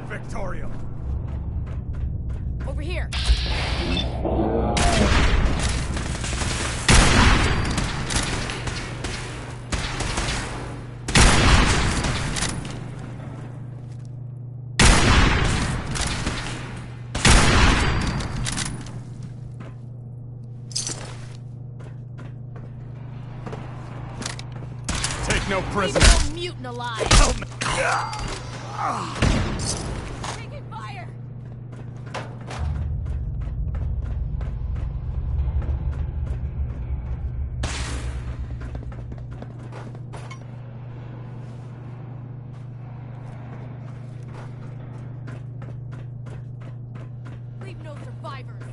Victoria! Over here! Take no prisoner! Leave no mutant alive! Help me! Taking fire! Leave no survivors!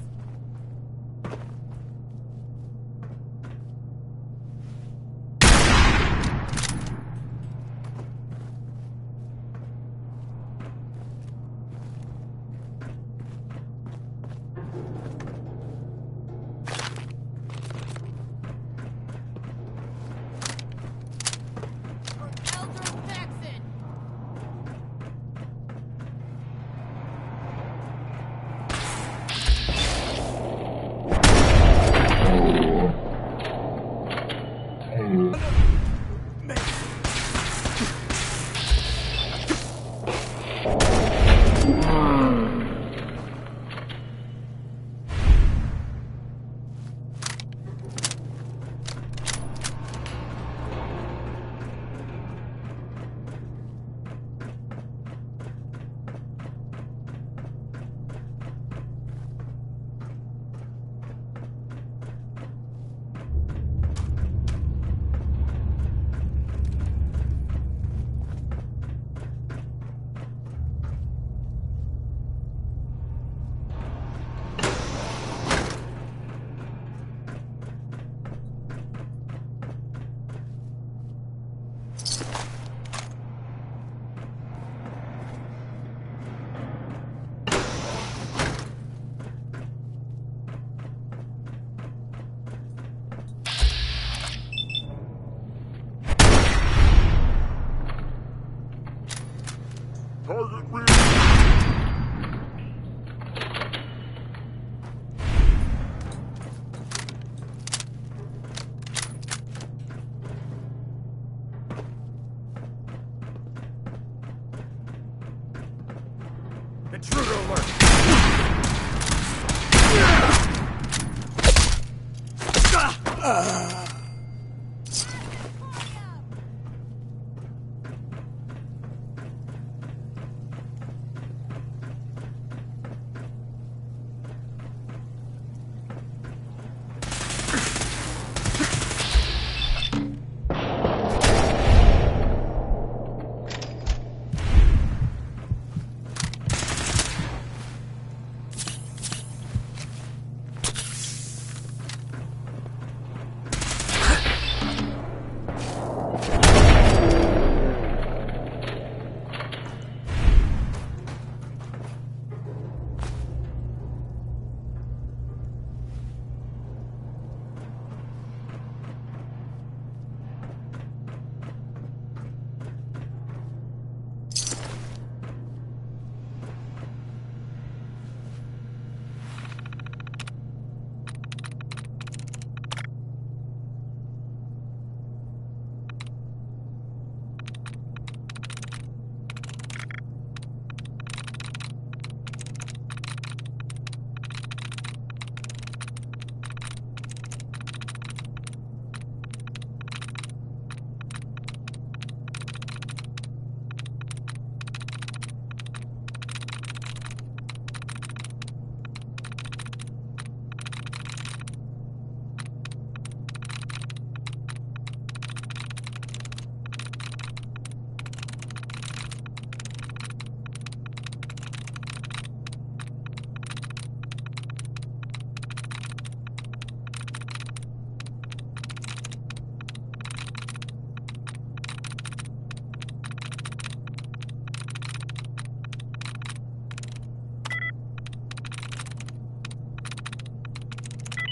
Intruder alert!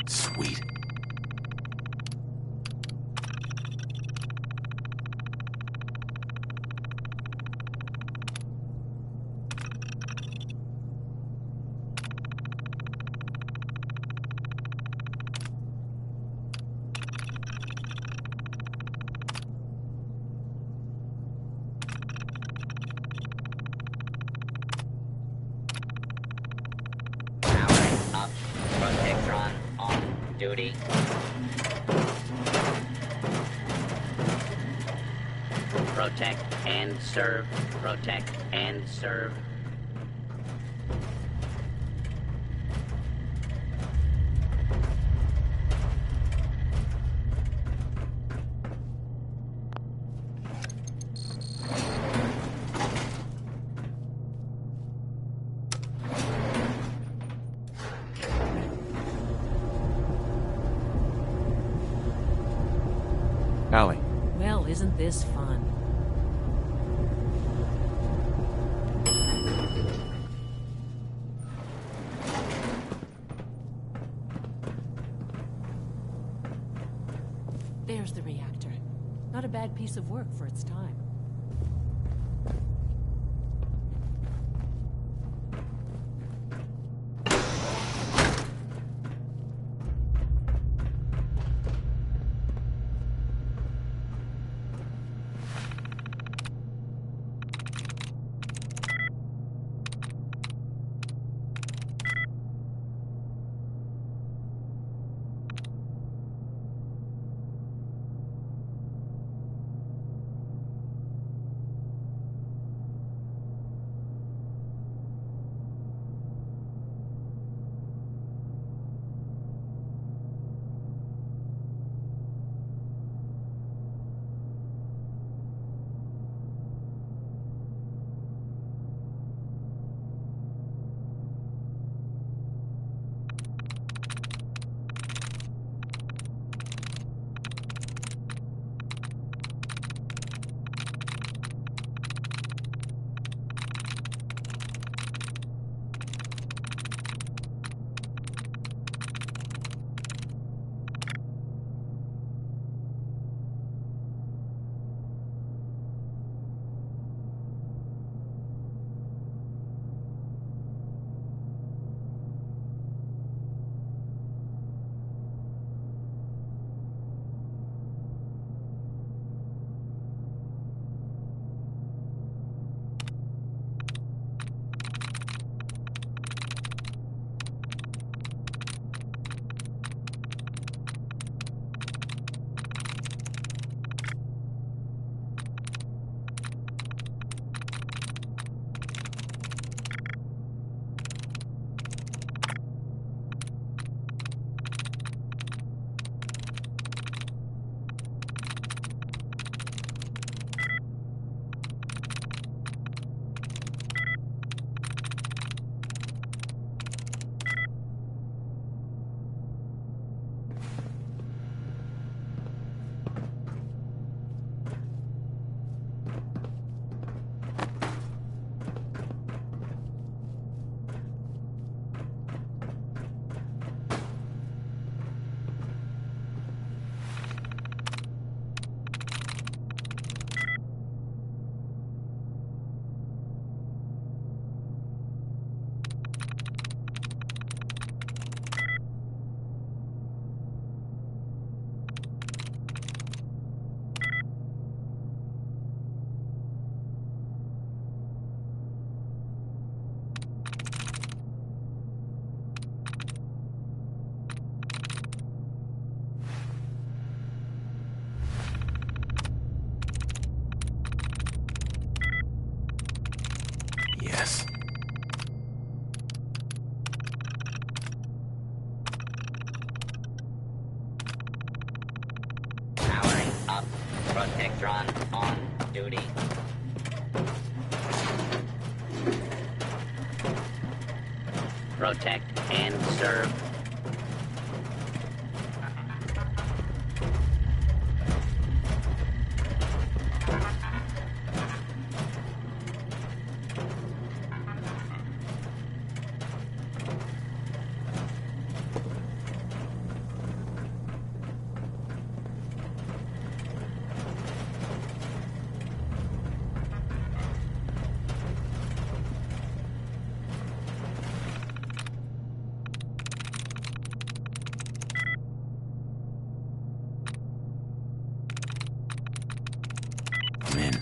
Sweet. Powering up. Protectron on duty. Protect and serve. Protect and serve. Allie. Well, isn't this fun? There's the reactor. Not a bad piece of work for its time. Yes. Powering up. Protectron on duty. Protect and serve. I'm in.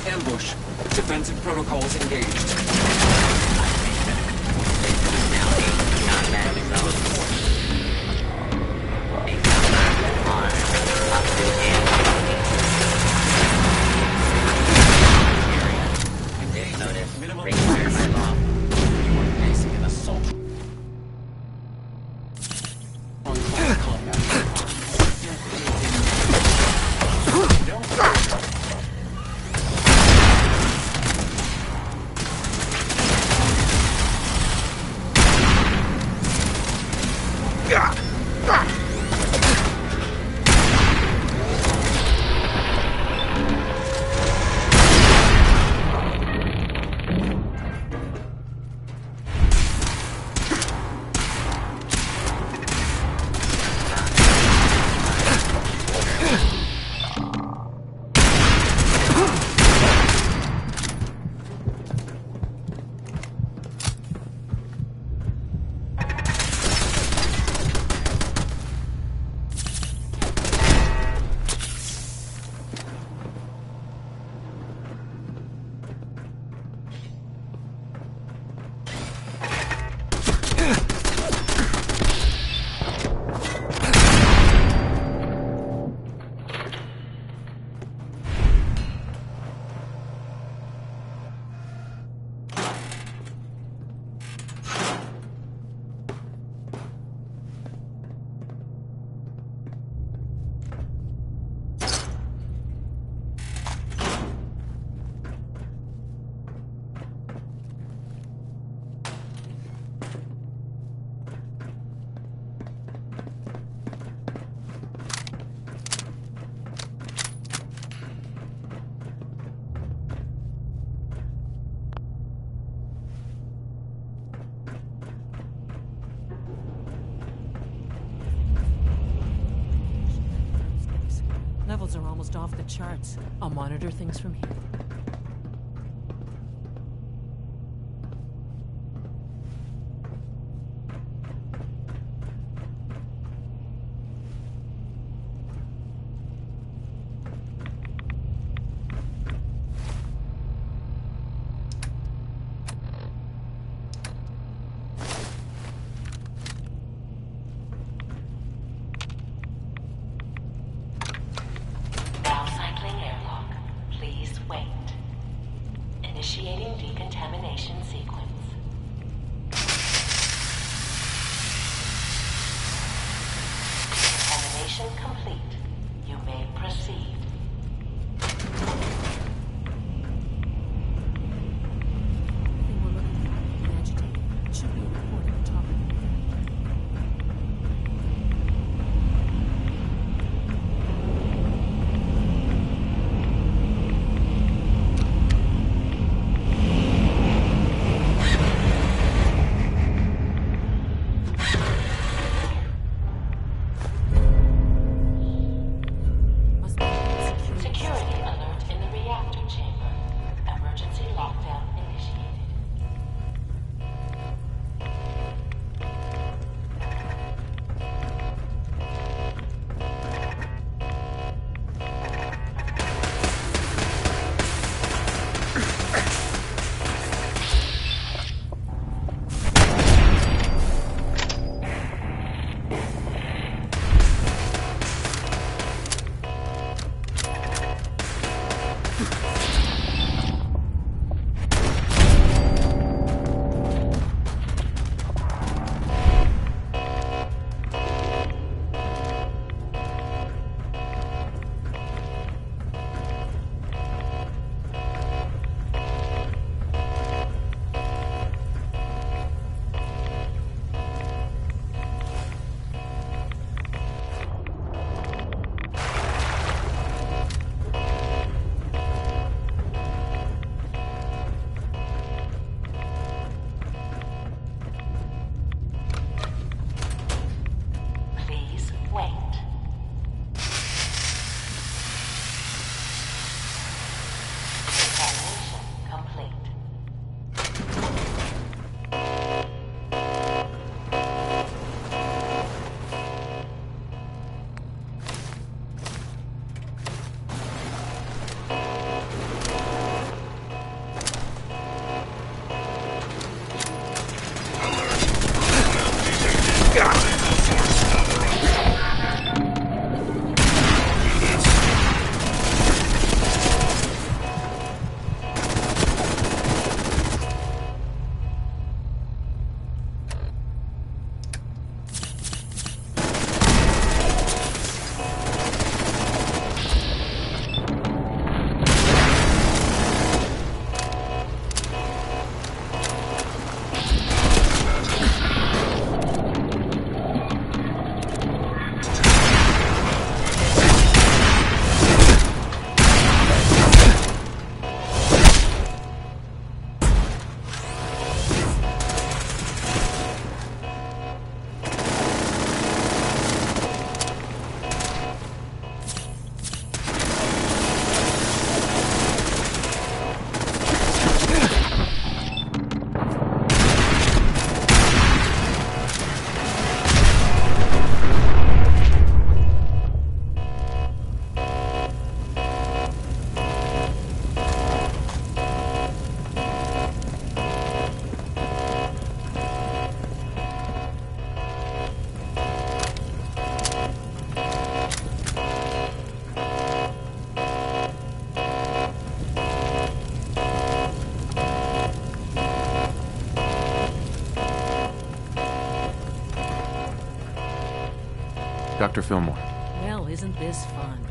Ambush. Defensive protocols engaged. Now a combat zone. A combat on up to and area. Notice. Required by law. Facing an assault. On combat. Levels are almost off the charts. I'll monitor things from here. Now cycling airlock. Please wait. Initiating decontamination sequence. Decontamination complete. You may proceed. Thing we're looking for, the agitator. It should be a report at the top of the complete. Dr. Fillmore. Well, isn't this fun?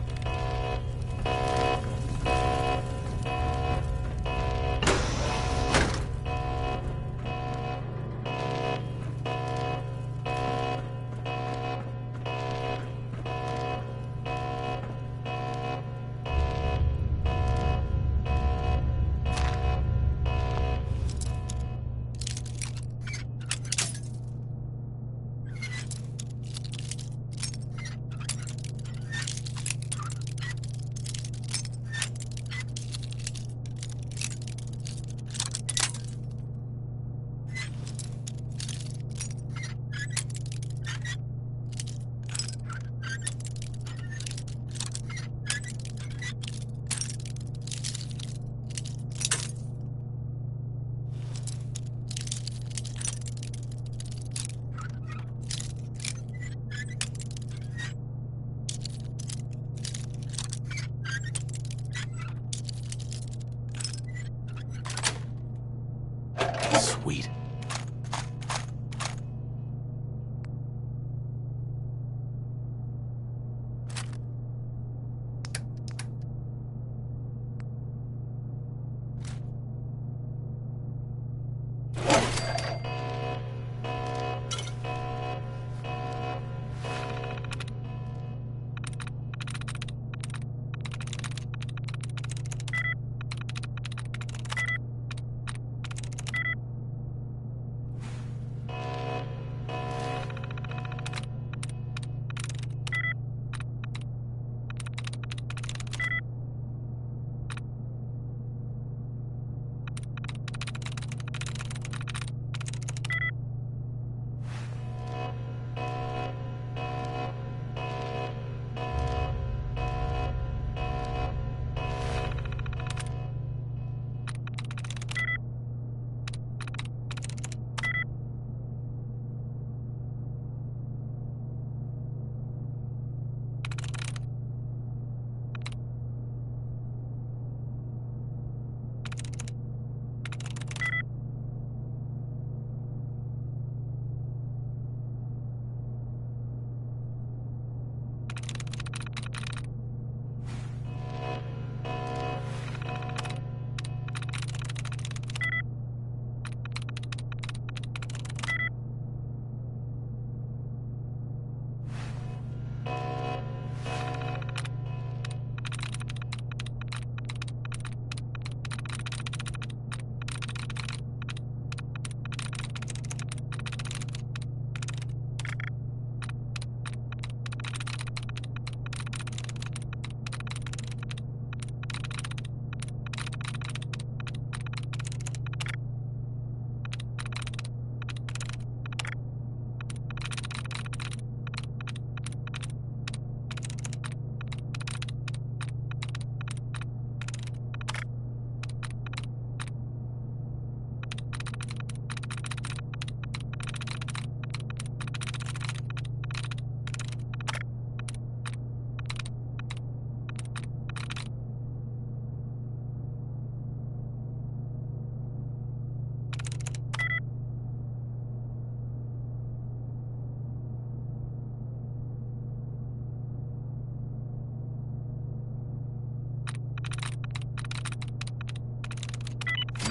Sweet.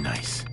Nice.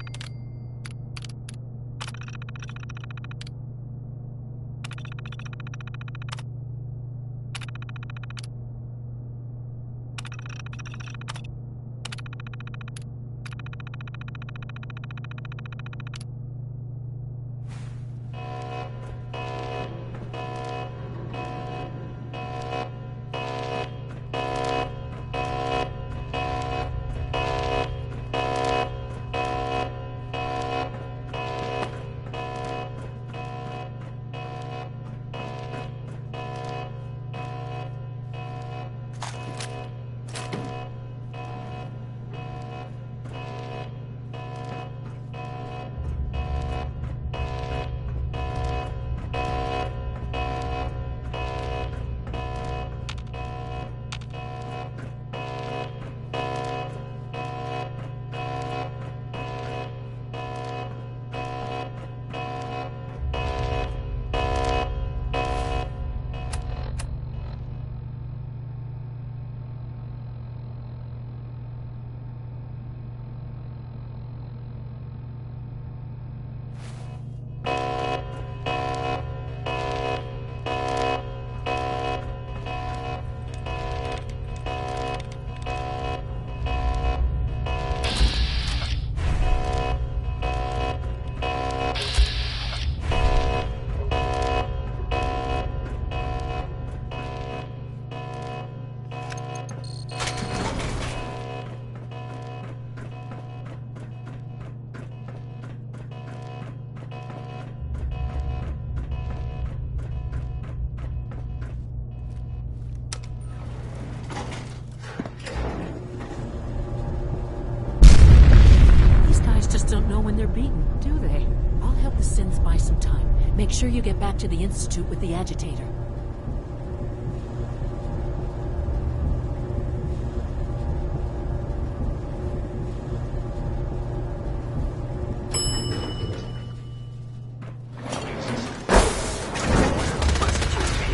Don't know when they're beaten, do they? I'll help the Sins buy some time. Make sure you get back to the Institute with the agitator.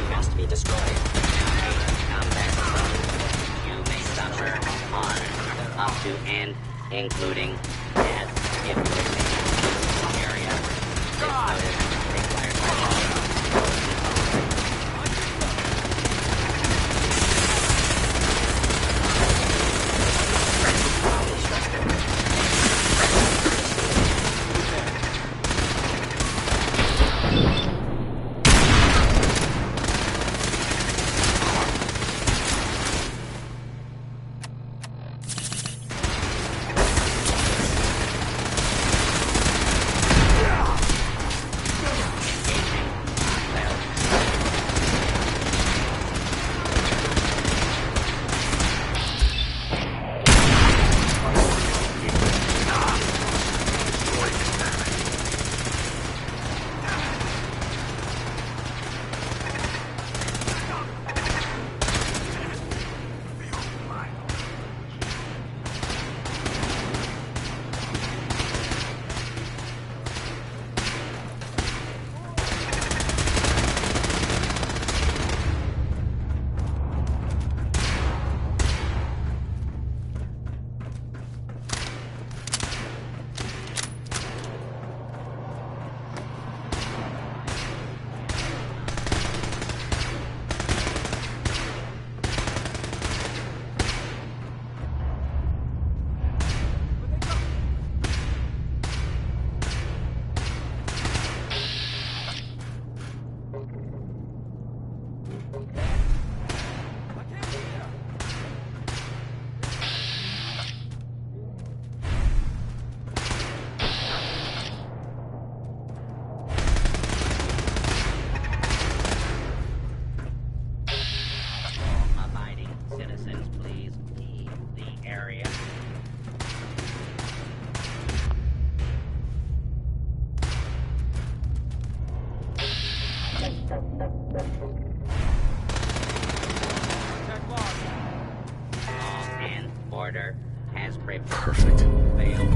Must be destroyed. Combat zone. You may suffer harm up to and including death if you remain in the area. This notice required by law. Order has Perfect. failed.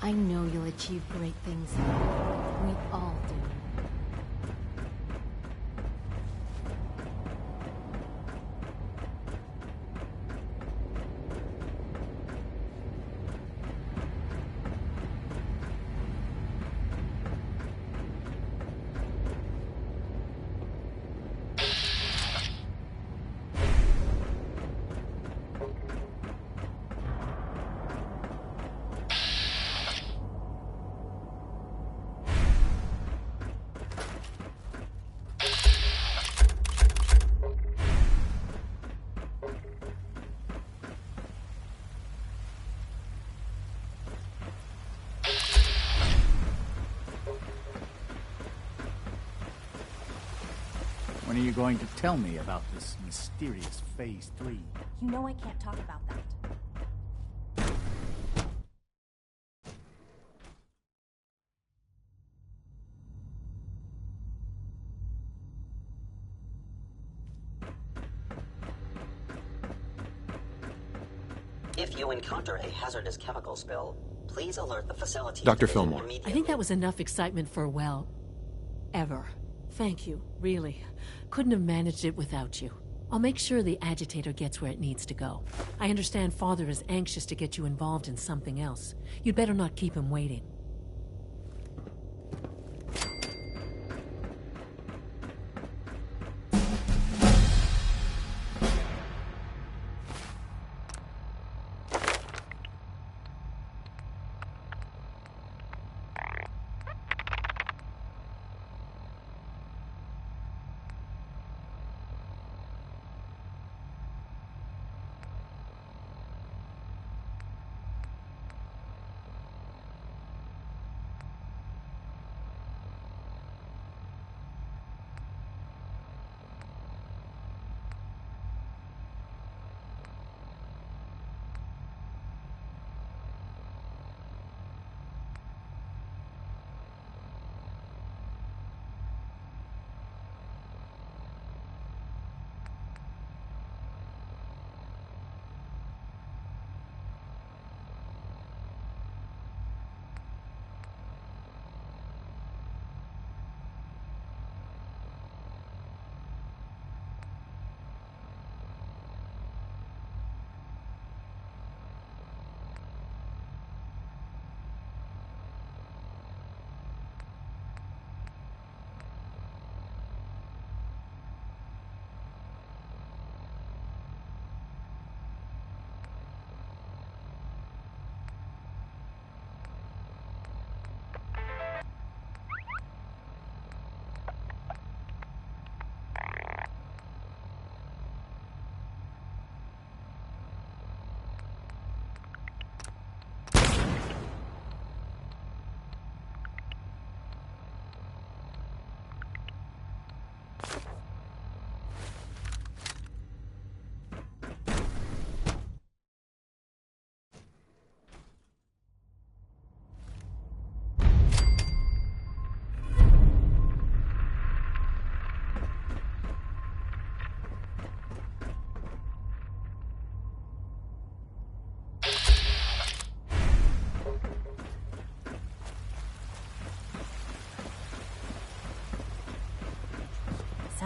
I know you'll achieve great things. We all do. When are you going to tell me about this mysterious Phase 3? You know I can't talk about that. If you encounter a hazardous chemical spill, please alert the facility. Dr. division Fillmore. immediately. I think that was enough excitement for, well, ever. Thank you, really. Couldn't have managed it without you. I'll make sure the agitator gets where it needs to go. I understand Father is anxious to get you involved in something else. You'd better not keep him waiting.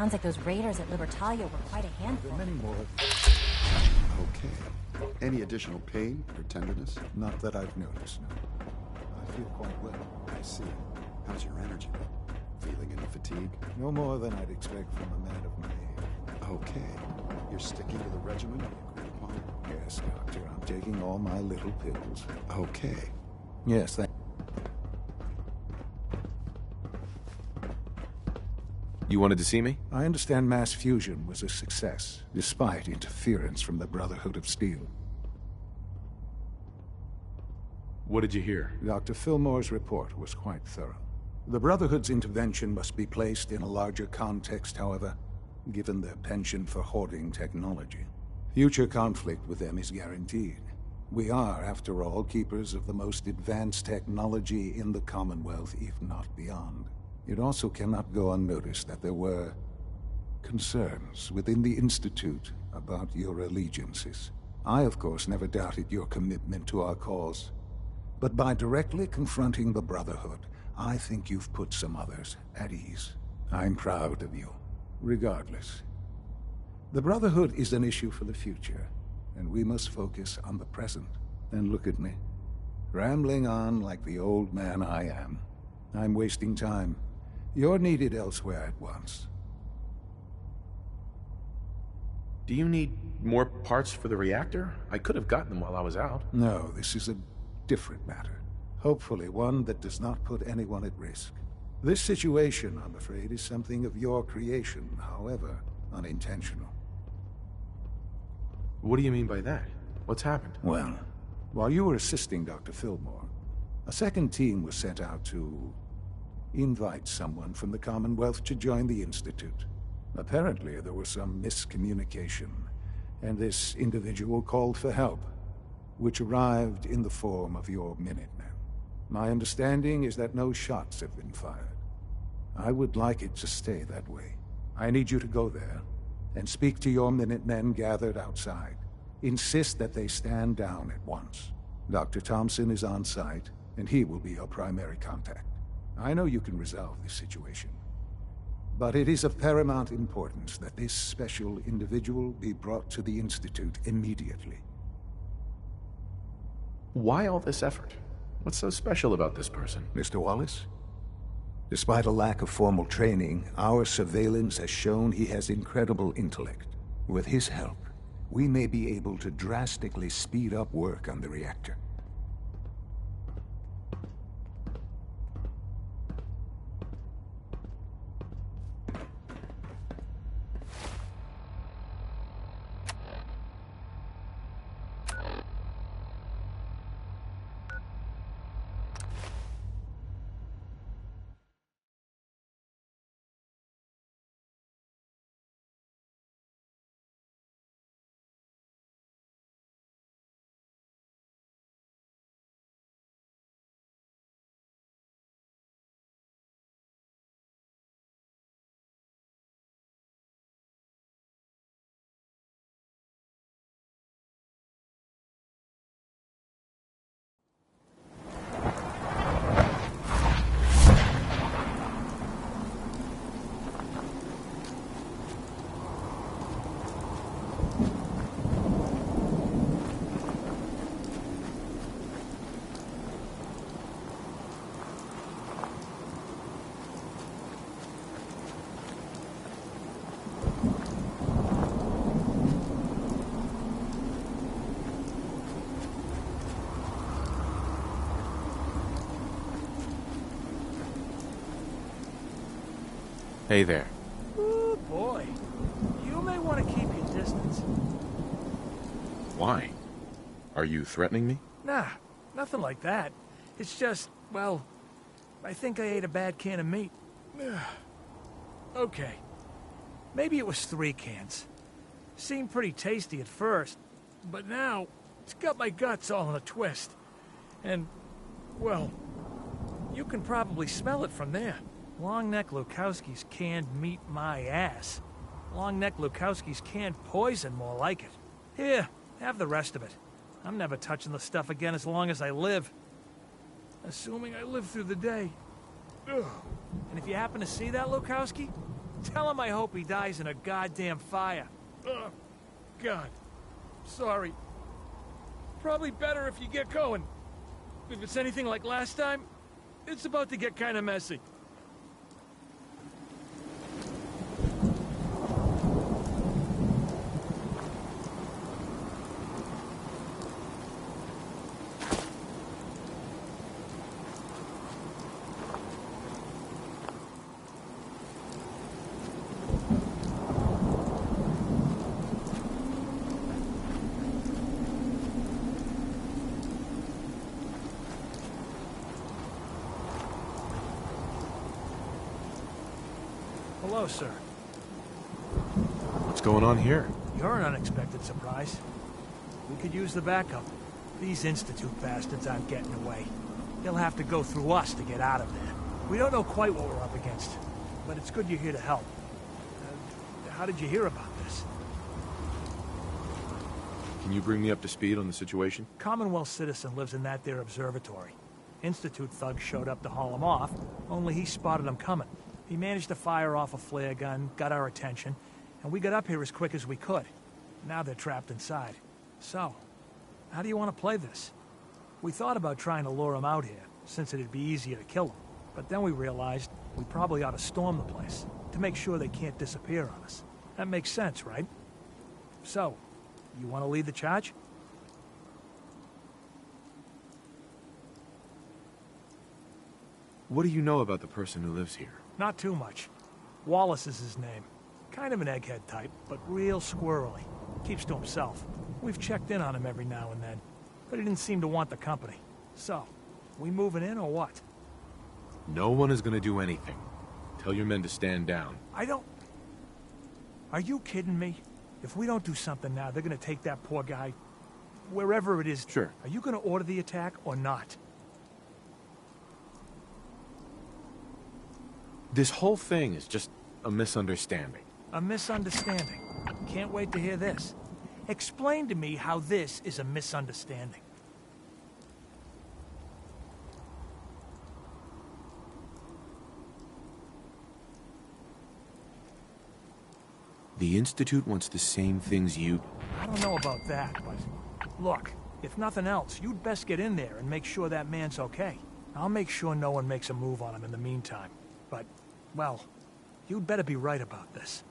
Sounds like those raiders at Libertalia were quite a handful. There are many more. Okay. Any additional pain or tenderness? Not that I've noticed, no. I feel quite well. I see. How's your energy? Feeling any fatigue? No more than I'd expect from a man of my age. Okay. You're sticking to the regimen we agreed upon? Yes, Doctor, I'm taking all my little pills. Okay. Yes, thank You wanted to see me? I understand mass fusion was a success, despite interference from the Brotherhood of Steel. What did you hear? Dr. Fillmore's report was quite thorough. The Brotherhood's intervention must be placed in a larger context, however, given their penchant for hoarding technology. Future conflict with them is guaranteed. We are, after all, keepers of the most advanced technology in the Commonwealth, if not beyond. It also cannot go unnoticed that there were concerns within the Institute about your allegiances. I, of course, never doubted your commitment to our cause, But by directly confronting the Brotherhood, I think you've put some others at ease. I'm proud of you, regardless. The Brotherhood is an issue for the future, and we must focus on the present. And look at me, rambling on like the old man I am. I'm wasting time. You're needed elsewhere at once. Do you need more parts for the reactor? I could have gotten them while I was out. No, this is a different matter. Hopefully one that does not put anyone at risk. This situation, I'm afraid, is something of your creation, however unintentional. What do you mean by that? What's happened? Well, while you were assisting Dr. Fillmore, a second team was sent out to invite someone from the Commonwealth to join the Institute. Apparently, there was some miscommunication, and this individual called for help, which arrived in the form of your Minutemen. My understanding is that no shots have been fired. I would like it to stay that way. I need you to go there and speak to your Minutemen gathered outside. Insist that they stand down at once. Dr. Thompson is on site, and he will be your primary contact. I know you can resolve this situation, but it is of paramount importance that this special individual be brought to the Institute immediately. Why all this effort? What's so special about this person? Mr. Wallace? Despite a lack of formal training, our surveillance has shown he has incredible intellect. With his help, we may be able to drastically speed up work on the reactor. Hey there. Ooh, boy. You may want to keep your distance. Why? Are you threatening me? Nah, nothing like that. It's just, well, I think I ate a bad can of meat. Okay. Maybe it was 3 cans. Seemed pretty tasty at first, but now it's got my guts all in a twist. And, well, you can probably smell it from there. Longneck Lukowski's canned meat my ass. Longneck Lukowski's canned poison, more like it. Here, have the rest of it. I'm never touching the stuff again as long as I live. Assuming I live through the day. Ugh. And if you happen to see that Lukowski, tell him I hope he dies in a goddamn fire. Ugh. God. Sorry. Probably better if you get going. If it's anything like last time, it's about to get kind of messy. Hello, sir. What's going on here? You're an unexpected surprise. We could use the backup. These Institute bastards aren't getting away. They'll have to go through us to get out of there. We don't know quite what we're up against, but it's good you're here to help. How did you hear about this? Can you bring me up to speed on the situation? Commonwealth citizen lives in that there observatory. Institute thugs showed up to haul him off, only he spotted them coming. He managed to fire off a flare gun, got our attention, and we got up here as quick as we could. Now they're trapped inside. So, how do you want to play this? We thought about trying to lure them out here, since it'd be easier to kill them. But then we realized we probably ought to storm the place, to make sure they can't disappear on us. That makes sense, right? So, you want to lead the charge? What do you know about the person who lives here? Not too much. Wallace is his name. Kind of an egghead type, but real squirrely. Keeps to himself. We've checked in on him every now and then, but he didn't seem to want the company. So, we moving in or what? No one is gonna do anything. Tell your men to stand down. I don't... Are you kidding me? If we don't do something now, they're gonna take that poor guy... wherever it is. Sure. Are you gonna order the attack or not? This whole thing is just a misunderstanding. A misunderstanding. Can't wait to hear this. Explain to me how this is a misunderstanding. The Institute wants the same things you... I don't know about that, but... Look, if nothing else, you'd best get in there and make sure that man's okay. I'll make sure no one makes a move on him in the meantime. But, well, you'd better be right about this.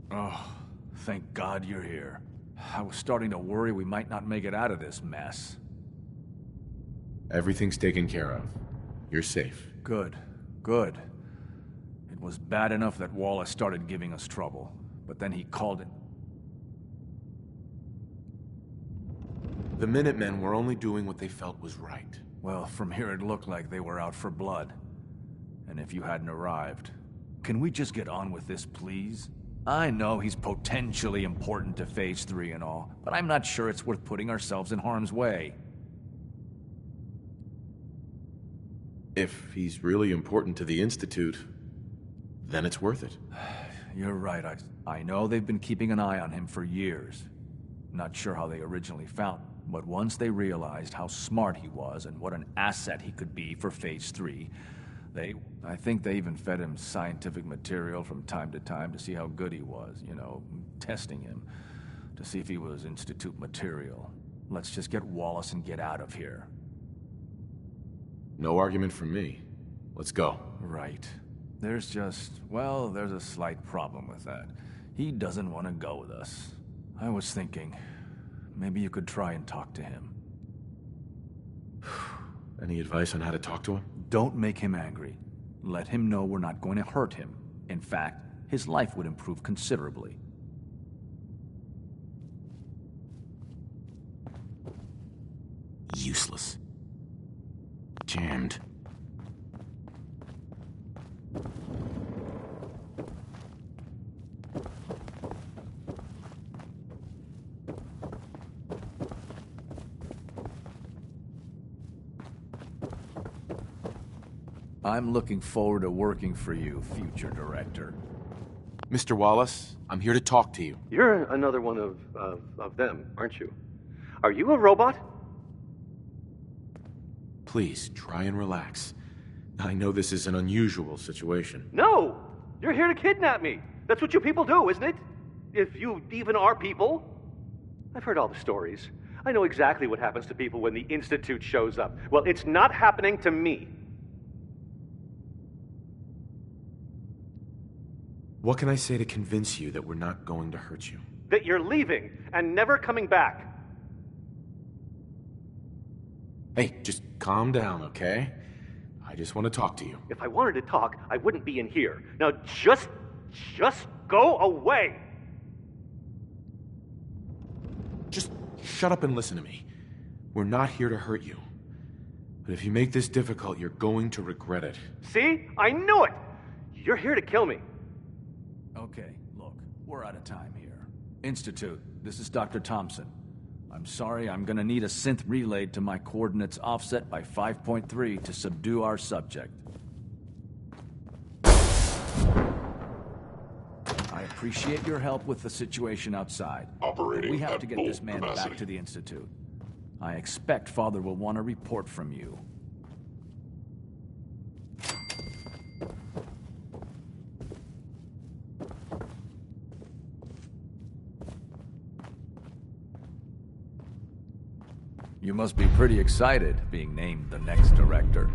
Oh, thank God you're here. I was starting to worry we might not make it out of this mess. Everything's taken care of. You're safe. Good. Good. It was bad enough that Wallace started giving us trouble, but then he called it... The Minutemen were only doing what they felt was right. Well, from here it looked like they were out for blood. And if you hadn't arrived... Can we just get on with this, please? I know he's potentially important to Phase 3 and all, but I'm not sure it's worth putting ourselves in harm's way. If he's really important to the Institute, then it's worth it. You're right, I know they've been keeping an eye on him for years. Not sure how they originally found him, but once they realized how smart he was and what an asset he could be for Phase 3, I think they even fed him scientific material from time to time to see how good he was, you know, testing him, to see if he was Institute material. Let's just get Wallace and get out of here. No argument from me. Let's go. Right. There's a slight problem with that. He doesn't want to go with us. I was thinking, maybe you could try and talk to him. Any advice on how to talk to him? Don't make him angry. Let him know we're not going to hurt him. In fact, his life would improve considerably. Useless. Jammed. I'm looking forward to working for you, future director. Mr. Wallace, I'm here to talk to you. You're another one of them, aren't you? Are you a robot? Please, try and relax. I know this is an unusual situation. No! You're here to kidnap me! That's what you people do, isn't it? If you even are people. I've heard all the stories. I know exactly what happens to people when the Institute shows up. Well, it's not happening to me. What can I say to convince you that we're not going to hurt you? That you're leaving and never coming back. Hey, just calm down, okay? I just want to talk to you. If I wanted to talk, I wouldn't be in here. Now just go away! Just shut up and listen to me. We're not here to hurt you. But if you make this difficult, you're going to regret it. See? I knew it! You're here to kill me. Okay, look, we're out of time here. Institute, this is Dr. Thompson. I'm sorry, I'm gonna need a synth relayed to my coordinates offset by 5.3 to subdue our subject. I appreciate your help with the situation outside. Operating We have at to get full this man capacity. back to the Institute. I expect Father will want a report from you. You must be pretty excited being named the next director.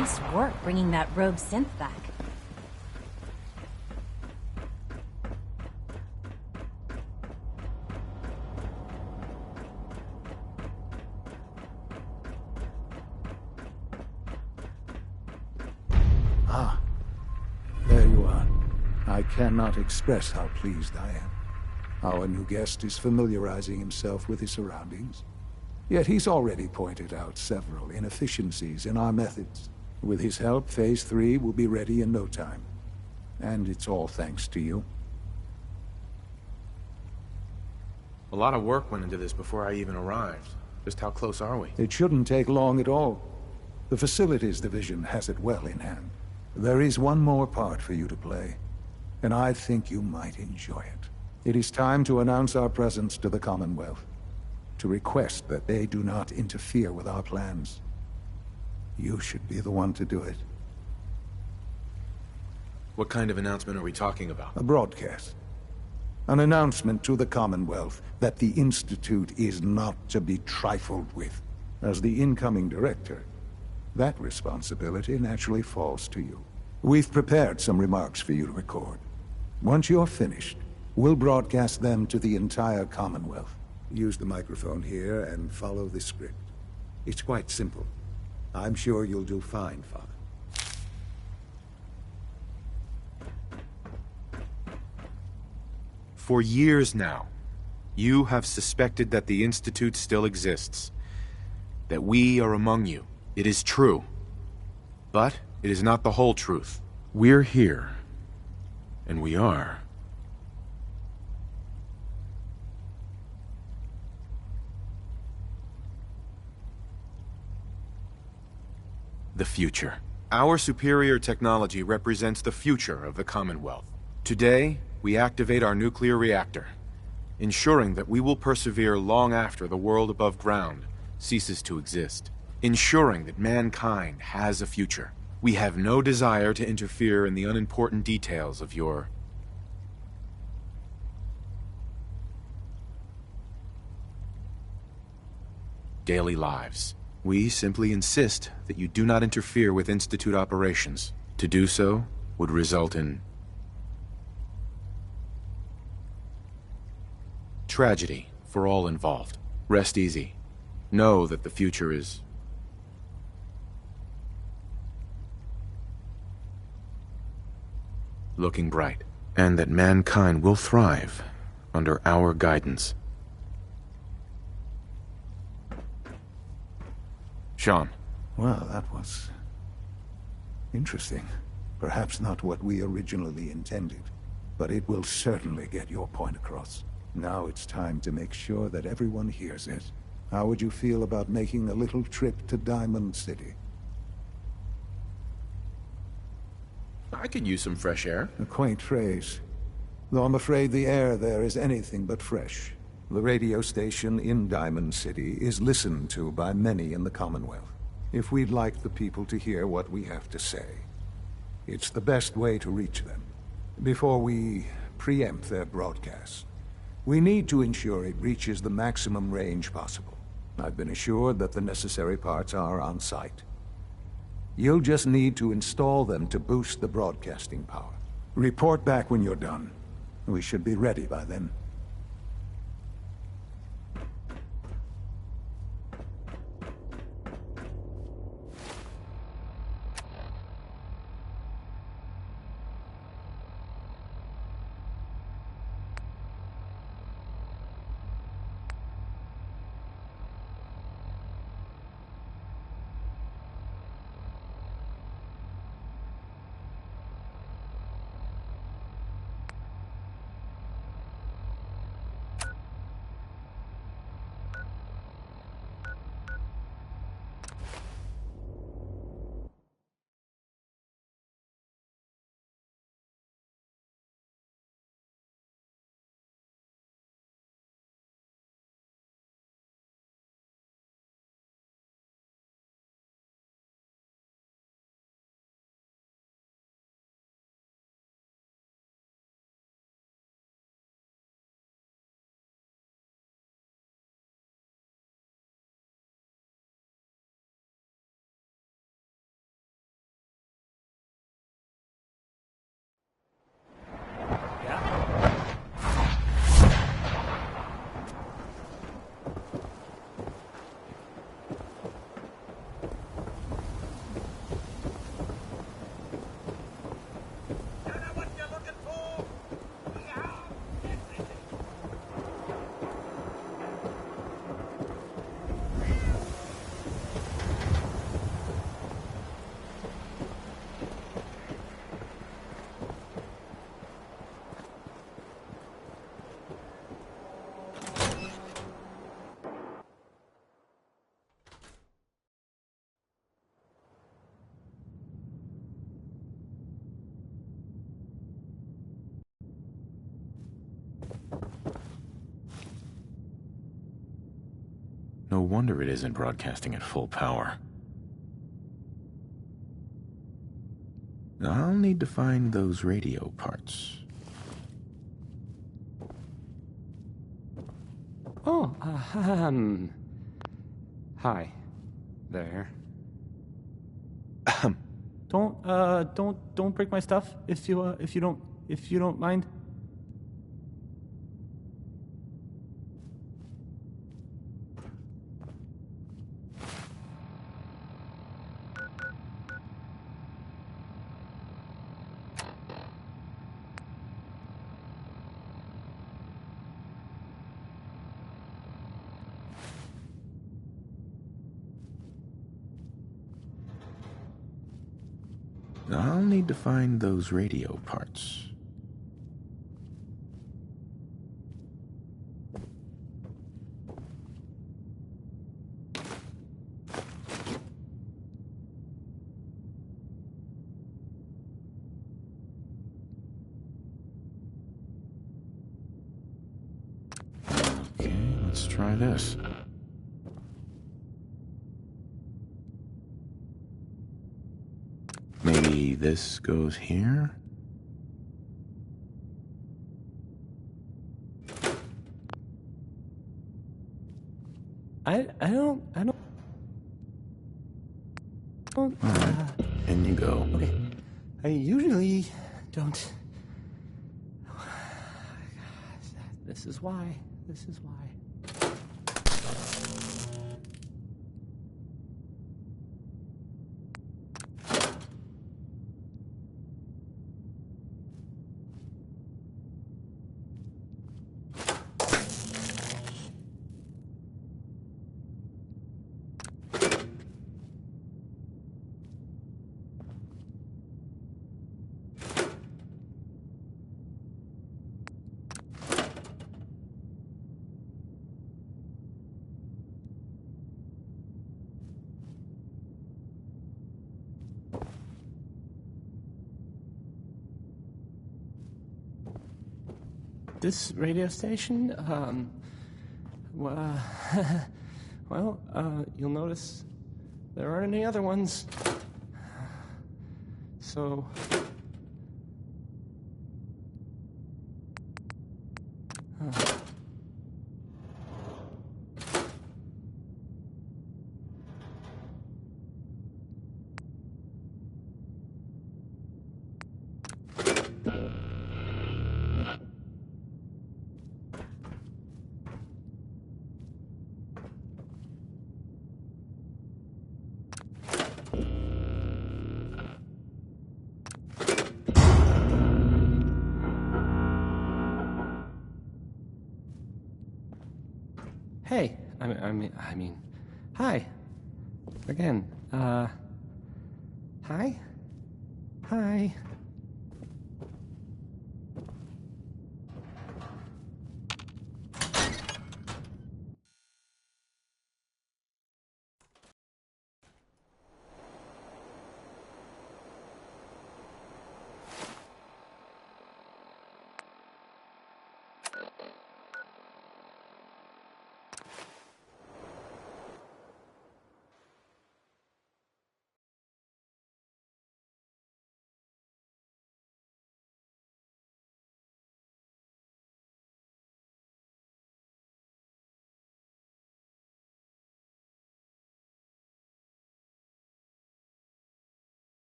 Nice work bringing that rogue synth back. Ah, there you are. I cannot express how pleased I am. Our new guest is familiarizing himself with his surroundings. Yet he's already pointed out several inefficiencies in our methods. With his help, Phase 3 will be ready in no time. And it's all thanks to you. A lot of work went into this before I even arrived. Just how close are we? It shouldn't take long at all. The Facilities Division has it well in hand. There is one more part for you to play, and I think you might enjoy it. It is time to announce our presence to the Commonwealth, to request that they do not interfere with our plans. You should be the one to do it. What kind of announcement are we talking about? A broadcast. An announcement to the Commonwealth that the Institute is not to be trifled with. As the incoming director, that responsibility naturally falls to you. We've prepared some remarks for you to record. Once you're finished, we'll broadcast them to the entire Commonwealth. Use the microphone here and follow the script. It's quite simple. I'm sure you'll do fine, Father. For years now, you have suspected that the Institute still exists. That we are among you. It is true. But it is not the whole truth. We're here. And we are. The future. Our superior technology represents the future of the Commonwealth. Today, we activate our nuclear reactor, ensuring that we will persevere long after the world above ground ceases to exist, ensuring that mankind has a future. We have no desire to interfere in the unimportant details of your daily lives. We simply insist that you do not interfere with Institute operations. To do so would result in tragedy for all involved. Rest easy. Know that the future is looking bright, and that mankind will thrive under our guidance. Sean. Well, that was interesting. Perhaps not what we originally intended. but it will certainly get your point across. Now it's time to make sure that everyone hears it. How would you feel about making a little trip to Diamond City? I could use some fresh air. A quaint phrase, though I'm afraid the air there is anything but fresh. The radio station in Diamond City is listened to by many in the Commonwealth. If we'd like the people to hear what we have to say, it's the best way to reach them. Before we preempt their broadcast, we need to ensure it reaches the maximum range possible. I've been assured that the necessary parts are on site. You'll just need to install them to boost the broadcasting power. Report back when you're done. We should be ready by then. No wonder it isn't broadcasting at full power. I'll need to find those radio parts. Oh, hi there. Don't break my stuff if you don't mind. I'll need to find those radio parts. Okay, let's try this. Maybe this goes here? I don't. All right, in you go. Okay. I usually don't. This is why. this radio station, well, you'll notice there aren't any other ones. So... Hey, I mean, hi. Again, hi? Hi.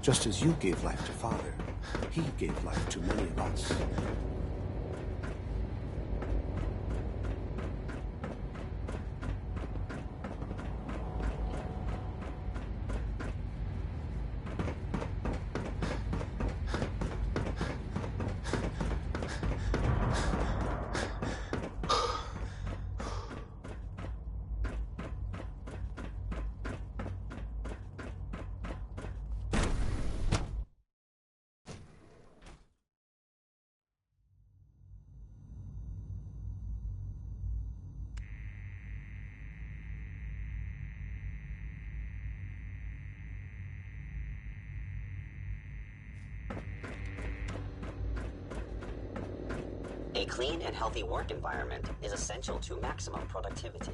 Just as you gave life to Father, he gave life to many of us. A clean and healthy work environment is essential to maximum productivity.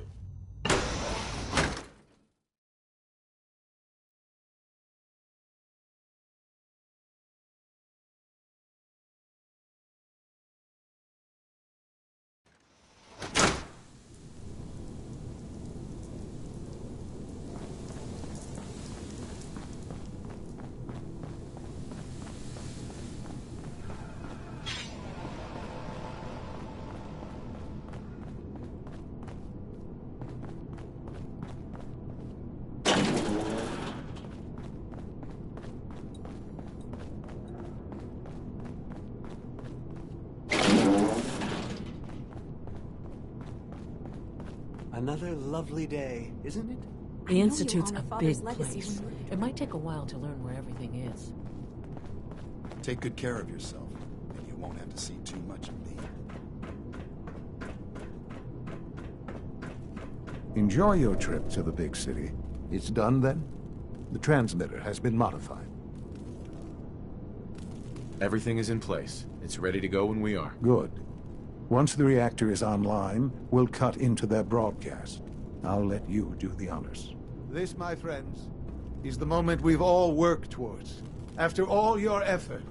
Another lovely day, isn't it? The Institute's a big place. It might take a while to learn where everything is. Take good care of yourself, and you won't have to see too much of me. Enjoy your trip to the big city. It's done then? The transmitter has been modified. Everything is in place. It's ready to go when we are. Good. Once the reactor is online, we'll cut into their broadcast. I'll let you do the honors. This, my friends, is the moment we've all worked towards. After all your effort,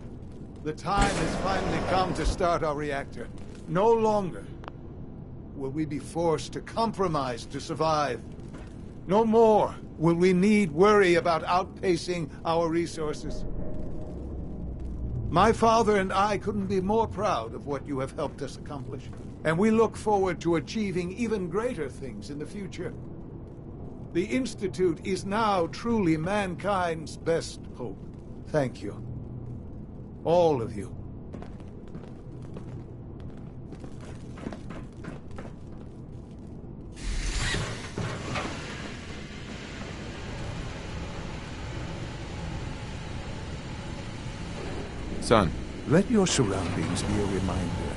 the time has finally come to start our reactor. No longer will we be forced to compromise to survive. No more will we need worry about outpacing our resources. My father and I couldn't be more proud of what you have helped us accomplish, and we look forward to achieving even greater things in the future. The Institute is now truly mankind's best hope. Thank you. All of you. Son. Let your surroundings be a reminder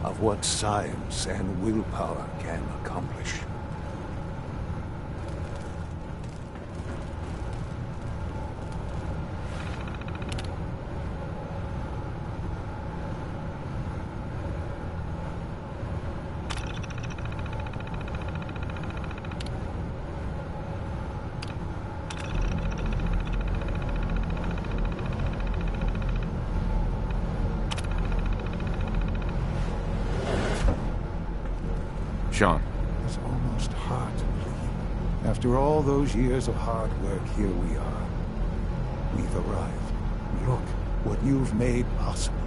of what science and willpower can accomplish. Sean. It's almost hard to believe. After all those years of hard work, here we are. We've arrived. Look what you've made possible.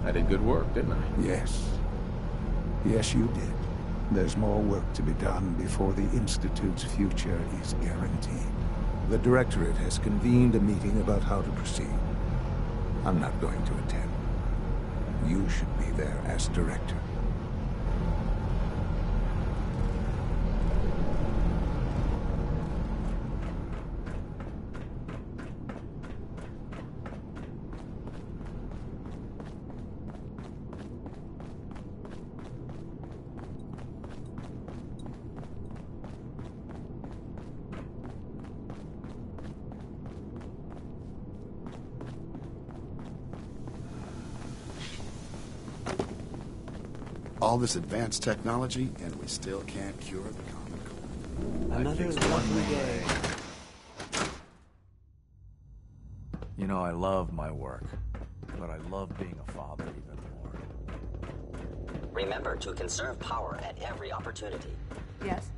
I did good work, didn't I? Yes. Yes, you did. There's more work to be done before the Institute's future is guaranteed. The Directorate has convened a meeting about how to proceed. I'm not going to attend. You should be there as director. All this advanced technology, and we still can't cure the common cold. Another lovely day. You know, I love my work, but I love being a father even more. Remember to conserve power at every opportunity. Yes.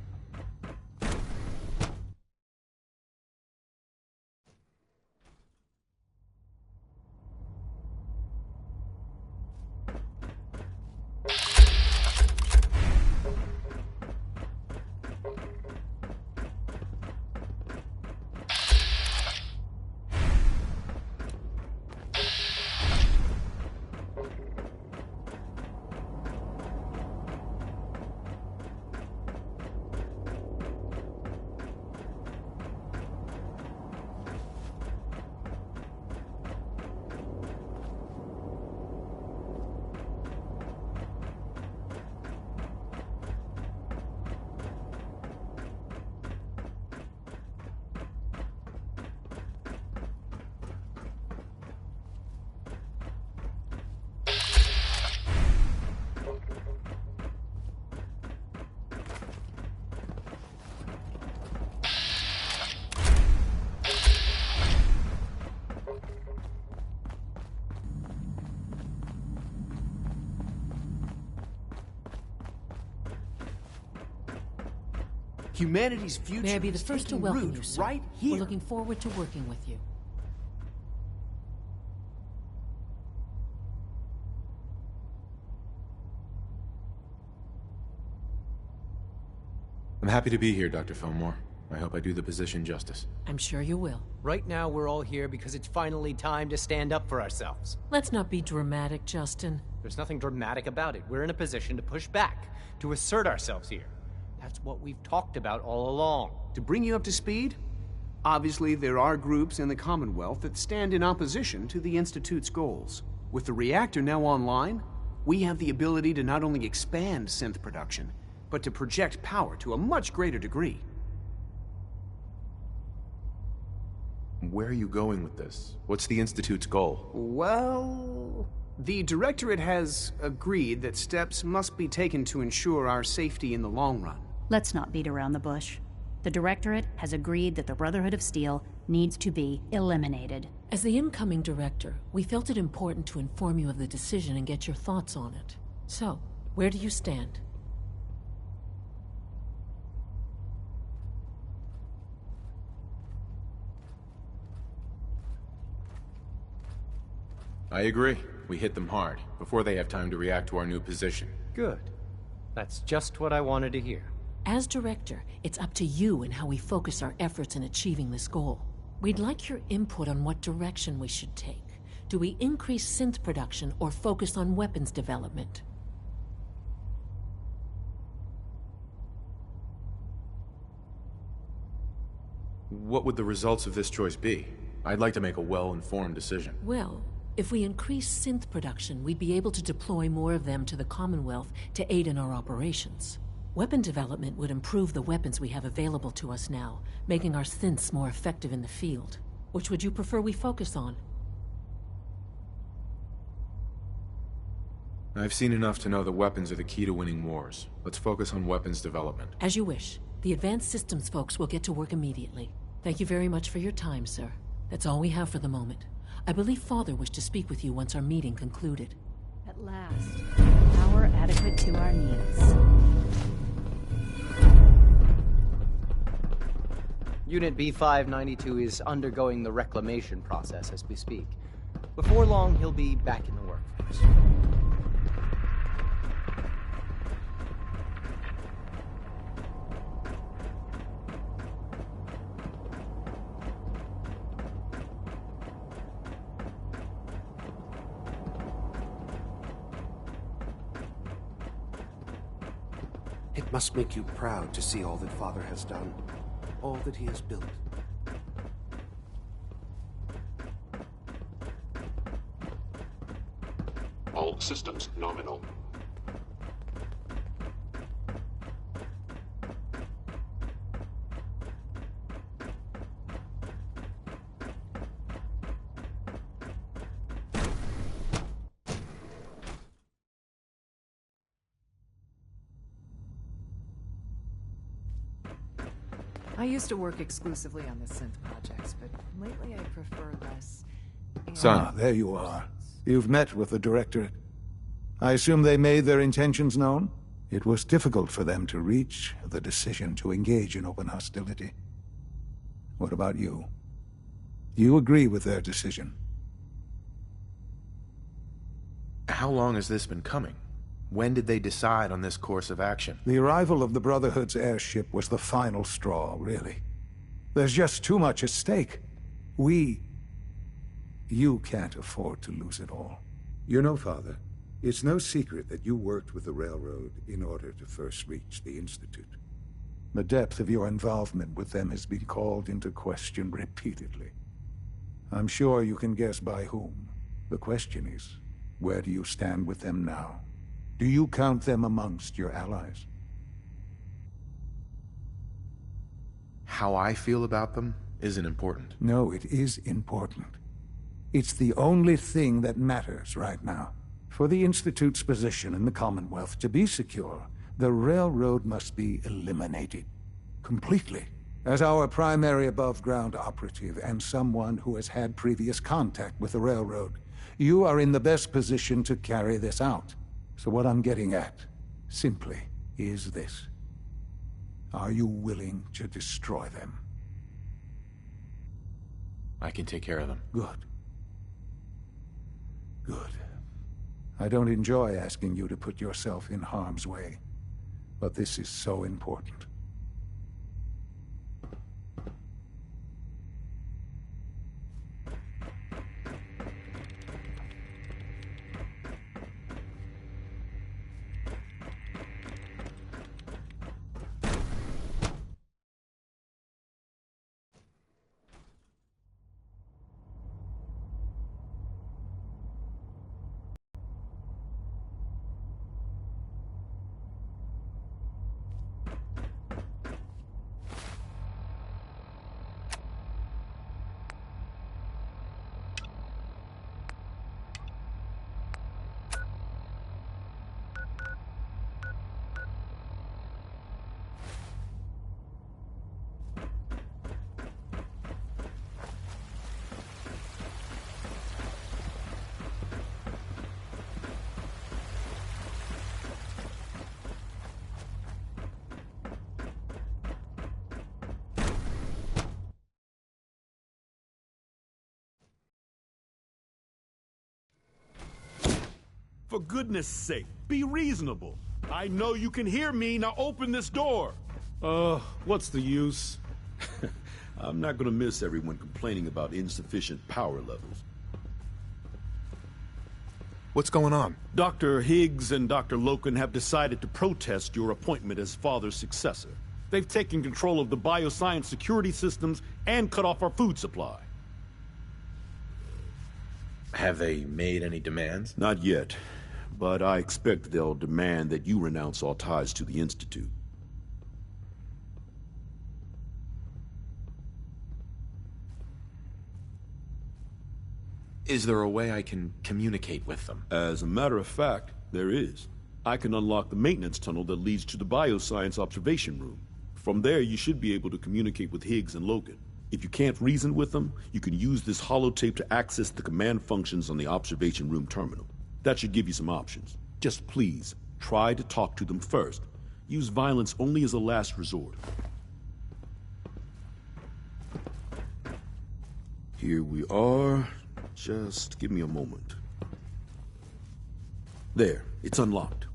Humanity's future May I be the is first to taking welcome root you, sir. right here. We're looking forward to working with you. I'm happy to be here, Dr. Fillmore. I hope I do the position justice. I'm sure you will. Right now, we're all here because it's finally time to stand up for ourselves. Let's not be dramatic, Justin. There's nothing dramatic about it. We're in a position to push back, to assert ourselves here. That's what we've talked about all along. To bring you up to speed, obviously there are groups in the Commonwealth that stand in opposition to the Institute's goals. With the reactor now online, we have the ability to not only expand synth production, but to project power to a much greater degree. Where are you going with this? What's the Institute's goal? Well, the Directorate has agreed that steps must be taken to ensure our safety in the long run. Let's not beat around the bush. The Directorate has agreed that the Brotherhood of Steel needs to be eliminated. As the incoming director, we felt it important to inform you of the decision and get your thoughts on it. So, where do you stand? I agree. We hit them hard, before they have time to react to our new position. Good. That's just what I wanted to hear. As director, it's up to you and how we focus our efforts in achieving this goal. We'd like your input on what direction we should take. Do we increase synth production or focus on weapons development? What would the results of this choice be? I'd like to make a well-informed decision. Well, if we increase synth production, we'd be able to deploy more of them to the Commonwealth to aid in our operations. Weapon development would improve the weapons we have available to us now, making our synths more effective in the field. Which would you prefer we focus on? I've seen enough to know that weapons are the key to winning wars. Let's focus on weapons development. As you wish. The advanced systems folks will get to work immediately. Thank you very much for your time, sir. That's all we have for the moment. I believe Father wished to speak with you once our meeting concluded. At last, power adequate to our needs. Unit B592 is undergoing the reclamation process as we speak. Before long, he'll be back in the workforce. It must make you proud to see all that Father has done, all that he has built. All systems nominal. I used to work exclusively on the synth projects, but lately I prefer less... Son, there you are. You've met with the Directorate. I assume they made their intentions known? It was difficult for them to reach the decision to engage in open hostility. What about you? You agree with their decision? How long has this been coming? When did they decide on this course of action? The arrival of the Brotherhood's airship was the final straw, really. There's just too much at stake. You can't afford to lose it all. You know, Father, it's no secret that you worked with the Railroad in order to first reach the Institute. The depth of your involvement with them has been called into question repeatedly. I'm sure you can guess by whom. The question is, where do you stand with them now? Do you count them amongst your allies? How I feel about them isn't important. No, it is important. It's the only thing that matters right now. For the Institute's position in the Commonwealth to be secure, the Railroad must be eliminated. Completely. As our primary above-ground operative and someone who has had previous contact with the Railroad, you are in the best position to carry this out. So what I'm getting at, simply, is this. Are you willing to destroy them? I can take care of them. Good. Good. I don't enjoy asking you to put yourself in harm's way, but this is so important. For goodness sake, be reasonable. I know you can hear me, now open this door. What's the use? I'm not gonna miss everyone complaining about insufficient power levels. What's going on? Dr. Higgs and Dr. Loken have decided to protest your appointment as Father's successor. They've taken control of the bioscience security systems and cut off our food supply. Have they made any demands? Not yet, but I expect they'll demand that you renounce all ties to the Institute. Is there a way I can communicate with them? As a matter of fact, there is. I can unlock the maintenance tunnel that leads to the bioscience observation room. From there, you should be able to communicate with Higgs and Logan. If you can't reason with them, you can use this holotape to access the command functions on the observation room terminal. That should give you some options. Just please, try to talk to them first. Use violence only as a last resort. Here we are. Just give me a moment. There, it's unlocked.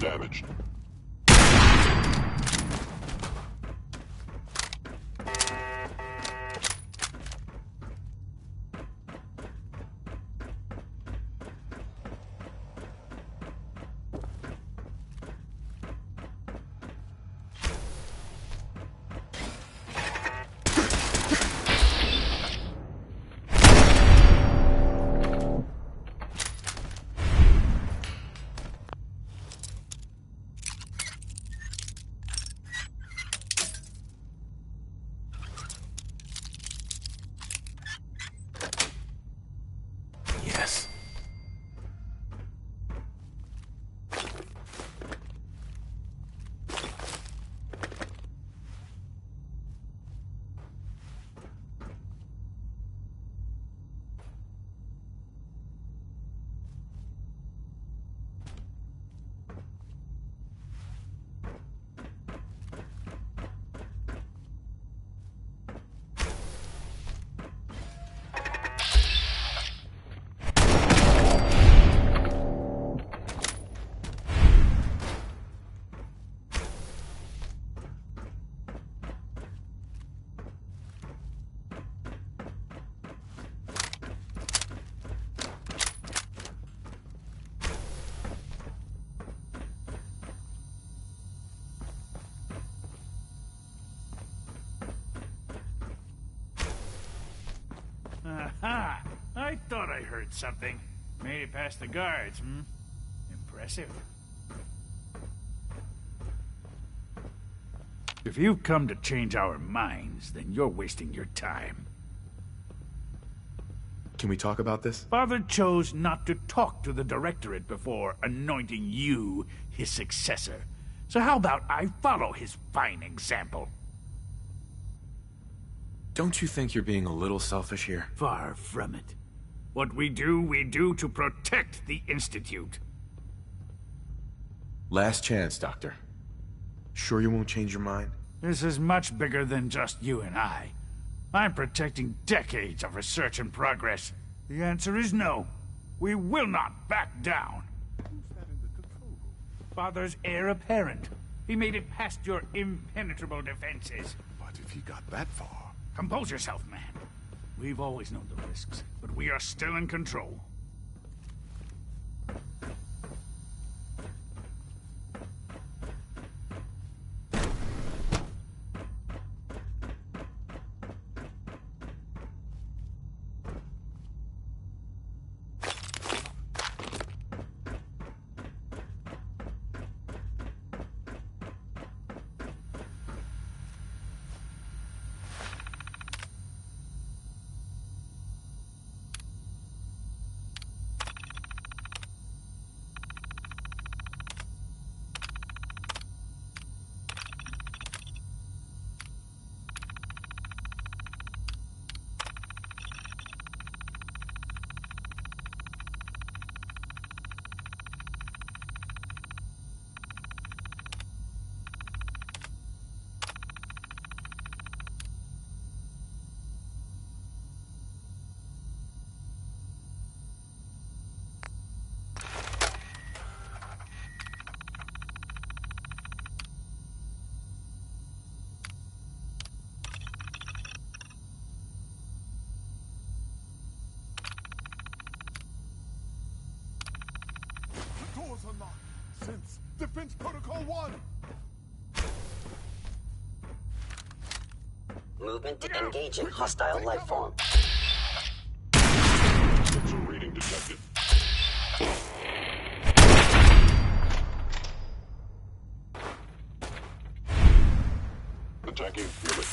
Damaged. Yes. Aha! I thought I heard something. Made it past the guards, Impressive. If you've come to change our minds, then you're wasting your time. Can we talk about this? Father chose not to talk to the Directorate before anointing you his successor. So how about I follow his fine example? Don't you think you're being a little selfish here? Far from it. What we do to protect the Institute. Last chance, Doctor. Sure you won't change your mind? This is much bigger than just you and I. I'm protecting decades of research and progress. The answer is no. We will not back down. Father's heir apparent. He made it past your impenetrable defenses. But if he got that far... Compose yourself, man. We've always known the risks, but we are still in control. Defense Protocol 1! Movement engaging hostile life form. Sensor reading detected. Attacking unit.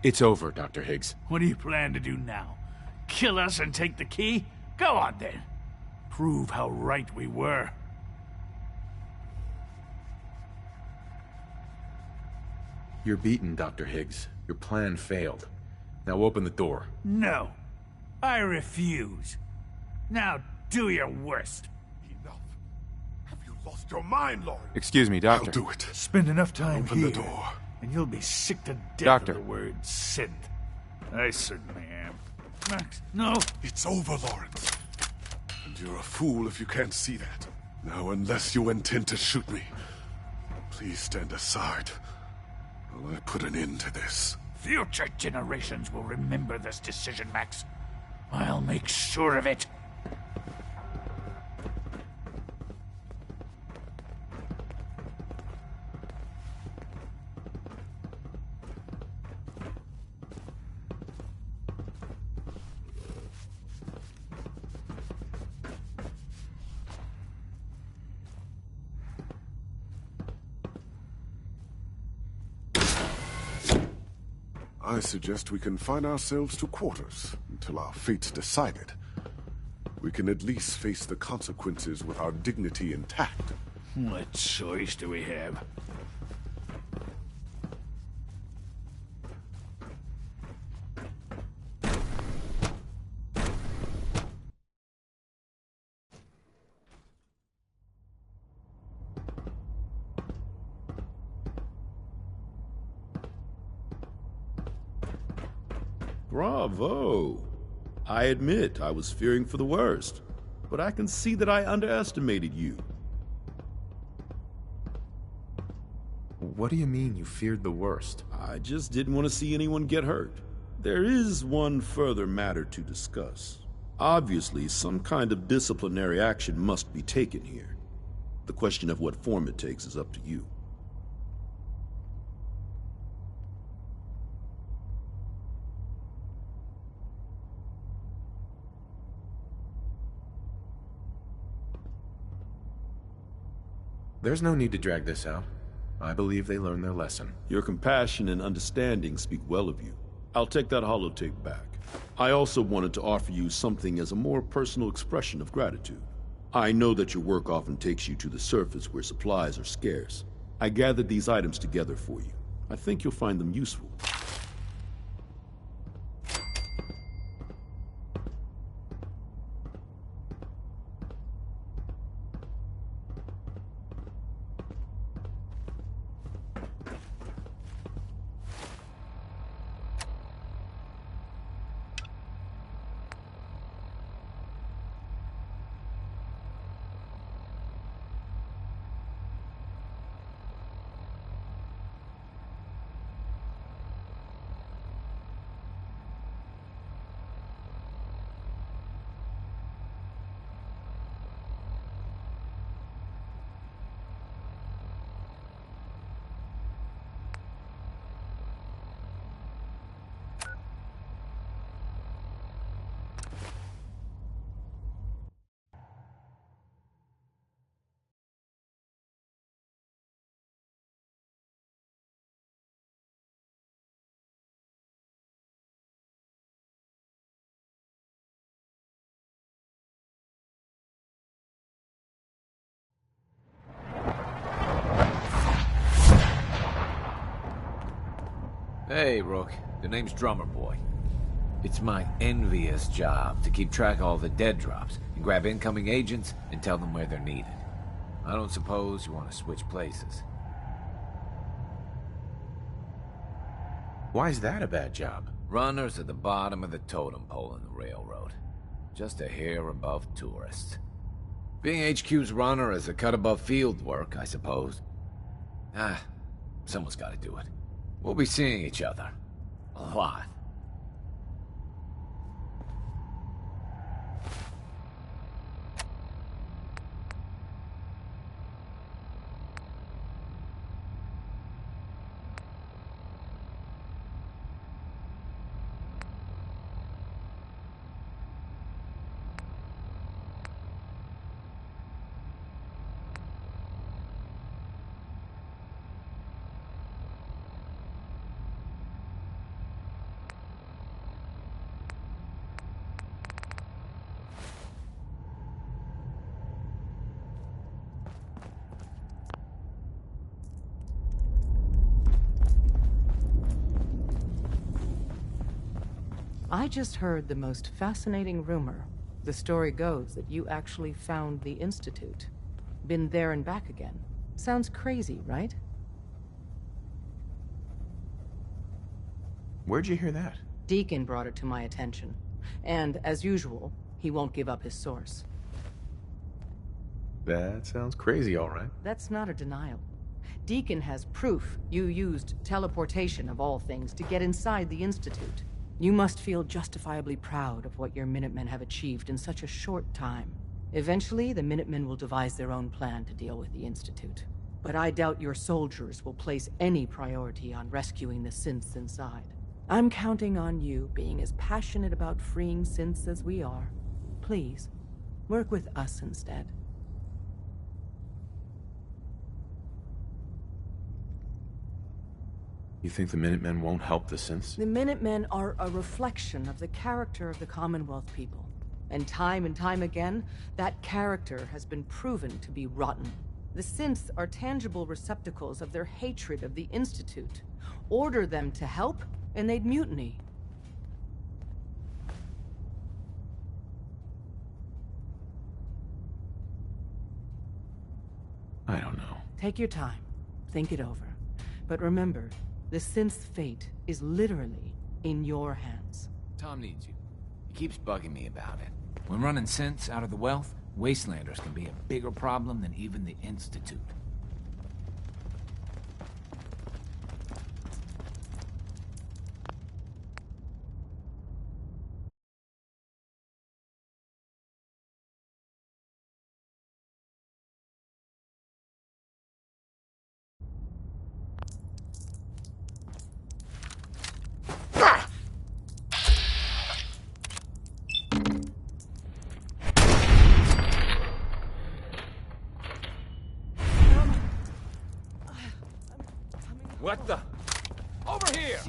It's over, Dr. Higgs. What do you plan to do now? Kill us and take the key? Go on then. Prove how right we were. You're beaten, Dr. Higgs. Your plan failed. Now open the door. No. I refuse. Now do your worst. Enough. Have you lost your mind, Lawrence? Excuse me, Doctor. I'll do it. Spend enough time Open here, the door. and you'll be sick to death Doctor. of the word synth. I certainly am. Max, no. It's over, Lawrence. And you're a fool if you can't see that. Now, unless you intend to shoot me, please stand aside while I put an end to this. Future generations will remember this decision, Max. I'll make sure of it. I suggest we confine ourselves to quarters until our fate's decided. We can at least face the consequences with our dignity intact. What choice do we have? Bravo! I admit I was fearing for the worst, but I can see that I underestimated you. What do you mean you feared the worst? I just didn't want to see anyone get hurt. There is one further matter to discuss. Obviously, some kind of disciplinary action must be taken here. The question of what form it takes is up to you. There's no need to drag this out. I believe they learned their lesson. Your compassion and understanding speak well of you. I'll take that holotape back. I also wanted to offer you something as a more personal expression of gratitude. I know that your work often takes you to the surface where supplies are scarce. I gathered these items together for you. I think you'll find them useful. Hey, Rook. The name's Drummer Boy. It's my envious job to keep track of all the dead drops and grab incoming agents and tell them where they're needed. I don't suppose you want to switch places. Why is that a bad job? Runners at the bottom of the totem pole in the railroad. Just a hair above tourists. Being HQ's runner is a cut above field work, I suppose. Someone's gotta do it. We'll be seeing each other. A lot. I just heard the most fascinating rumor. The story goes that you actually found the Institute. Been there and back again. Sounds crazy, right? Where'd you hear that? Deacon brought it to my attention. And, as usual, he won't give up his source. That sounds crazy, all right. That's not a denial. Deacon has proof you used teleportation, of all things, to get inside the Institute. You must feel justifiably proud of what your Minutemen have achieved in such a short time. Eventually, the Minutemen will devise their own plan to deal with the Institute. But I doubt your soldiers will place any priority on rescuing the synths inside. I'm counting on you being as passionate about freeing synths as we are. Please, work with us instead. You think the Minutemen won't help the synths? The Minutemen are a reflection of the character of the Commonwealth people. And time again, that character has been proven to be rotten. The synths are tangible receptacles of their hatred of the Institute. Order them to help, and they'd mutiny. I don't know. Take your time. Think it over. But remember, the synth's fate is literally in your hands. Tom needs you. He keeps bugging me about it. When running synths out of the wealth, Wastelanders can be a bigger problem than even the Institute. What the? Over here!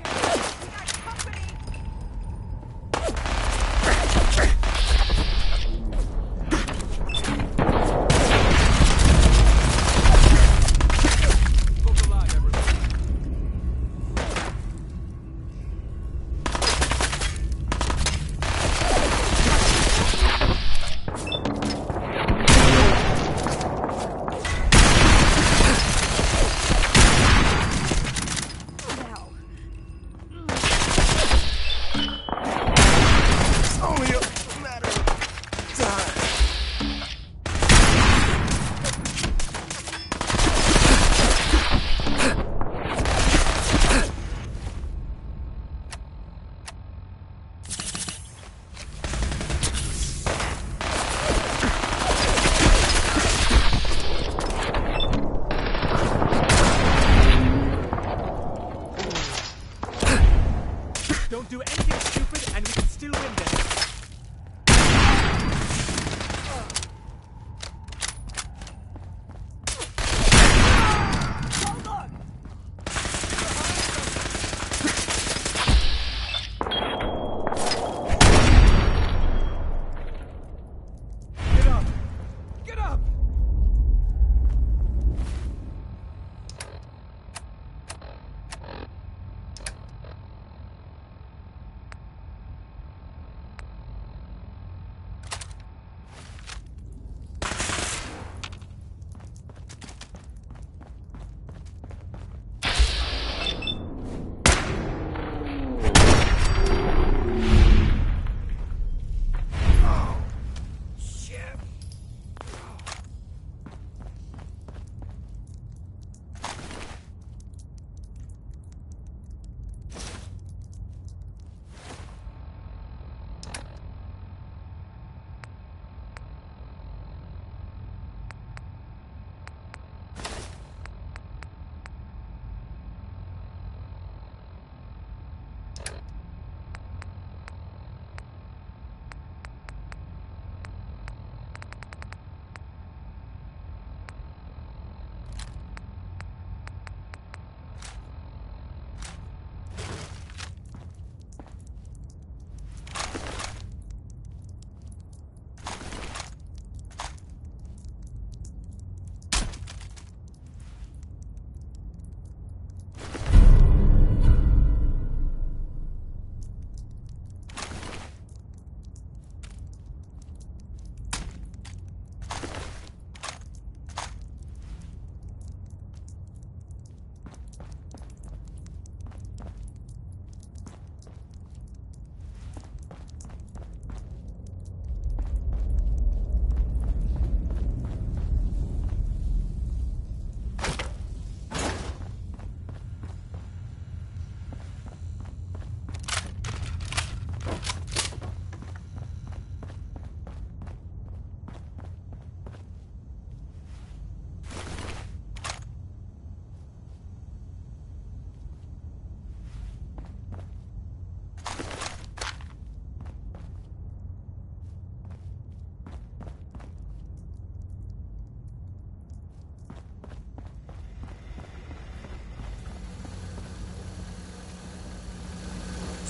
Don't do anything stupid, and we can still win this. Get up! Get up!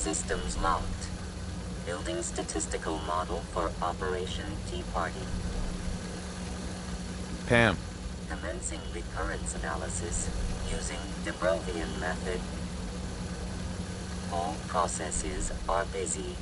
Systems locked. Building statistical model for Operation Tea Party. Pam. Commencing recurrence analysis using de Brovian method. All processes are busy.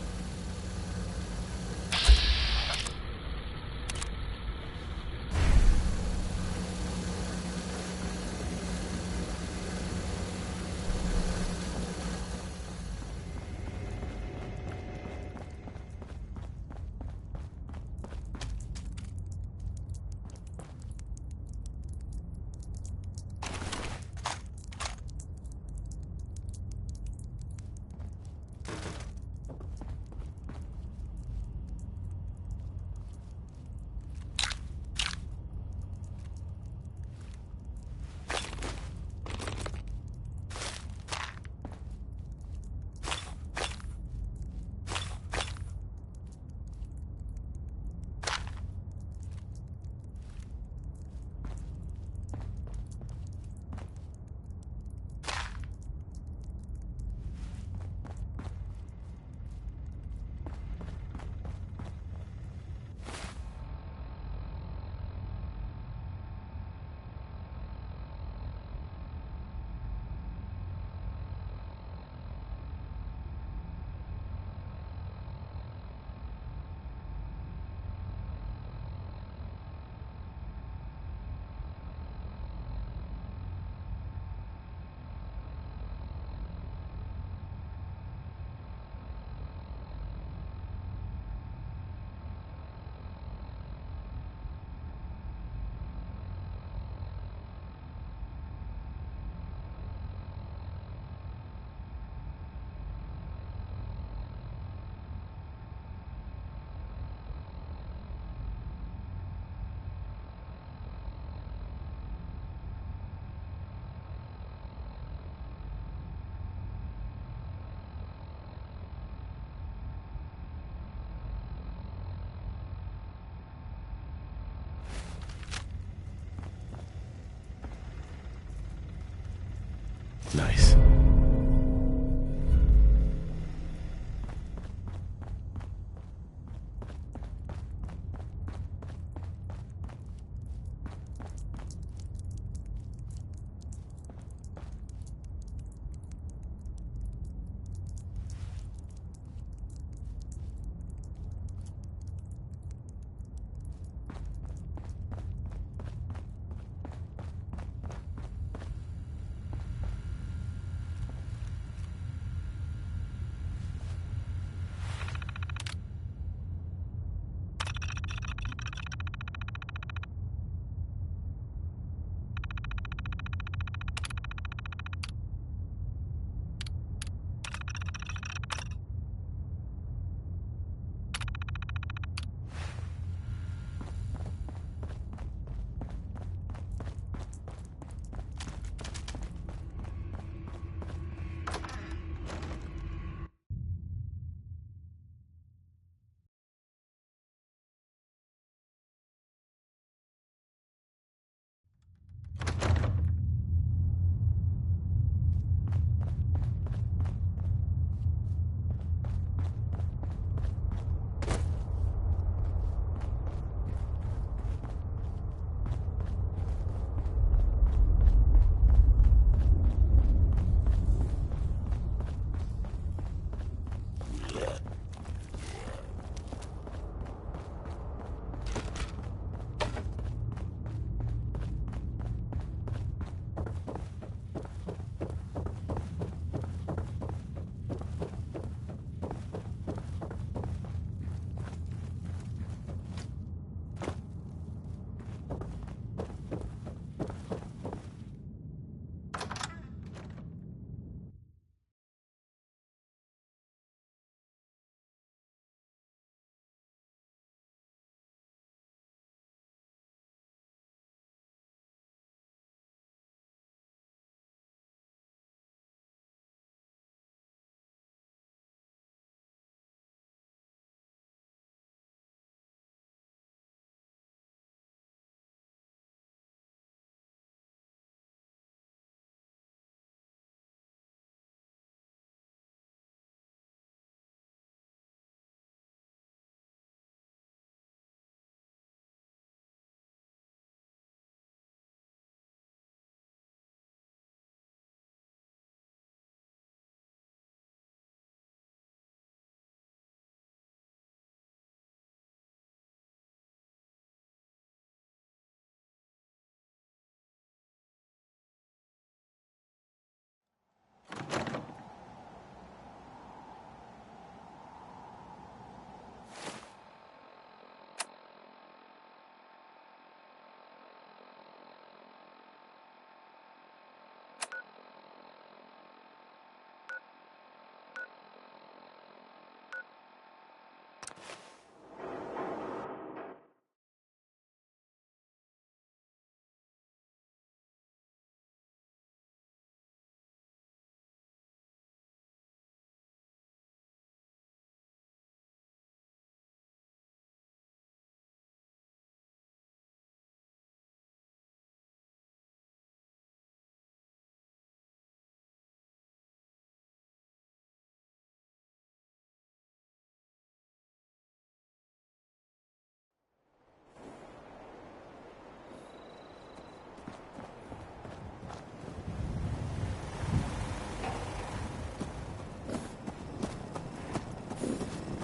Nice.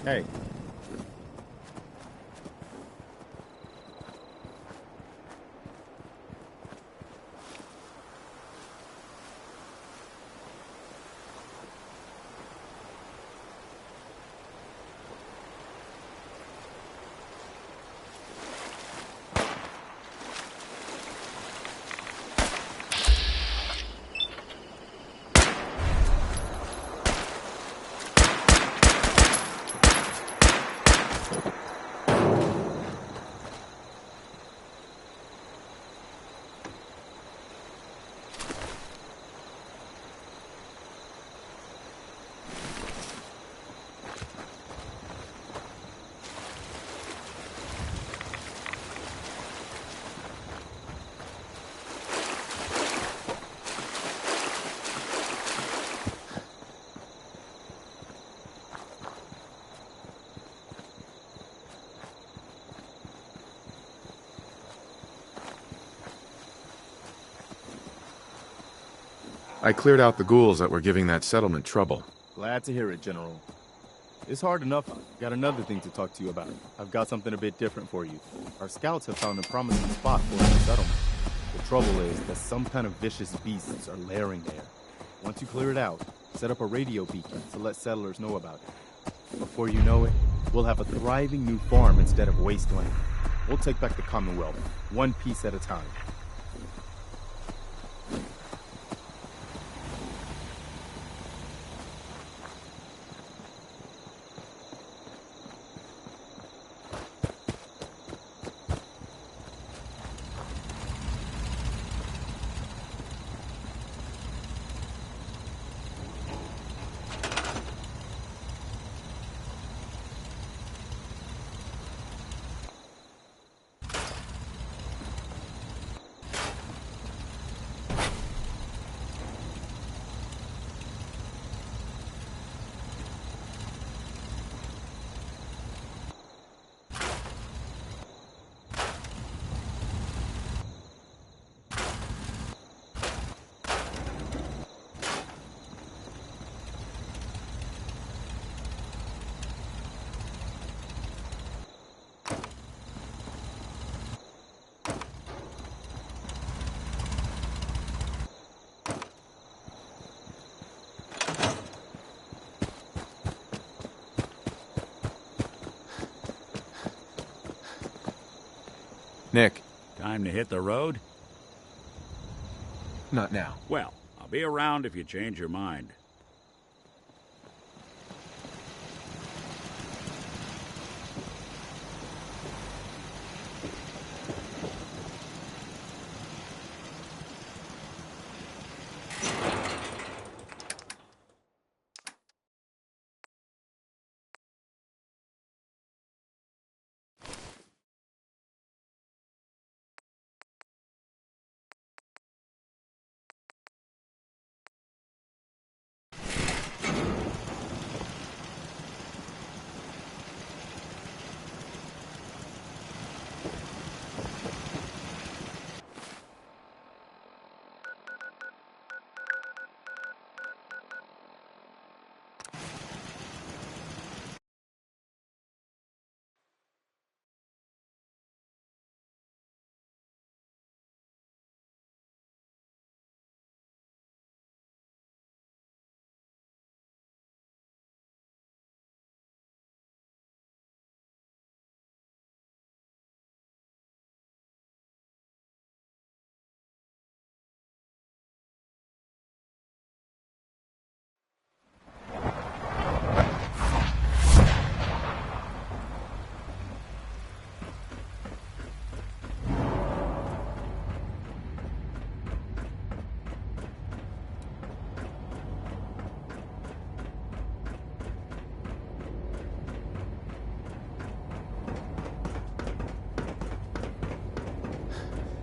Hey. I cleared out the ghouls that were giving that settlement trouble. Glad to hear it, General. It's hard enough. Got another thing to talk to you about. I've got something a bit different for you. Our scouts have found a promising spot for a new settlement. The trouble is that some kind of vicious beasts are lairing there. Once you clear it out, set up a radio beacon to let settlers know about it. Before you know it, we'll have a thriving new farm instead of wasteland. We'll take back the Commonwealth, one piece at a time. Nick. Time to hit the road? Not now. Well, I'll be around if you change your mind.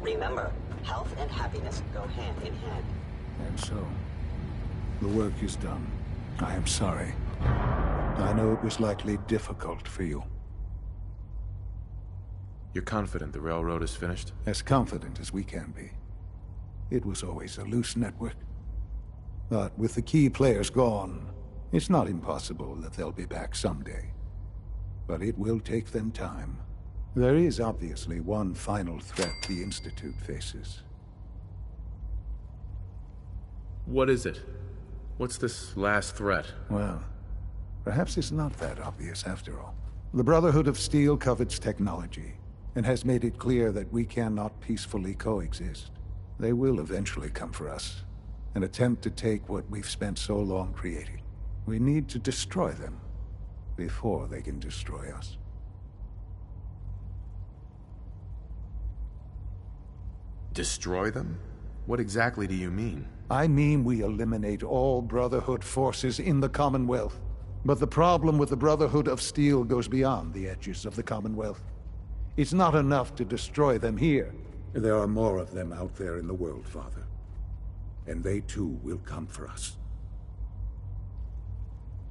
Remember, health and happiness go hand in hand. And so, the work is done. I am sorry. I know it was likely difficult for you. You're confident the railroad is finished? As confident as we can be. It was always a loose network. But with the key players gone, it's not impossible that they'll be back someday. but it will take them time. There is obviously one final threat the Institute faces. What is it? What's this last threat? Well, perhaps it's not that obvious after all. The Brotherhood of Steel covets technology, and has made it clear that we cannot peacefully coexist. They will eventually come for us, and attempt to take what we've spent so long creating. We need to destroy them before they can destroy us. Destroy them? What exactly do you mean? I mean we eliminate all Brotherhood forces in the Commonwealth. But the problem with the Brotherhood of Steel goes beyond the edges of the Commonwealth. It's not enough to destroy them here. There are more of them out there in the world, Father. And they too will come for us.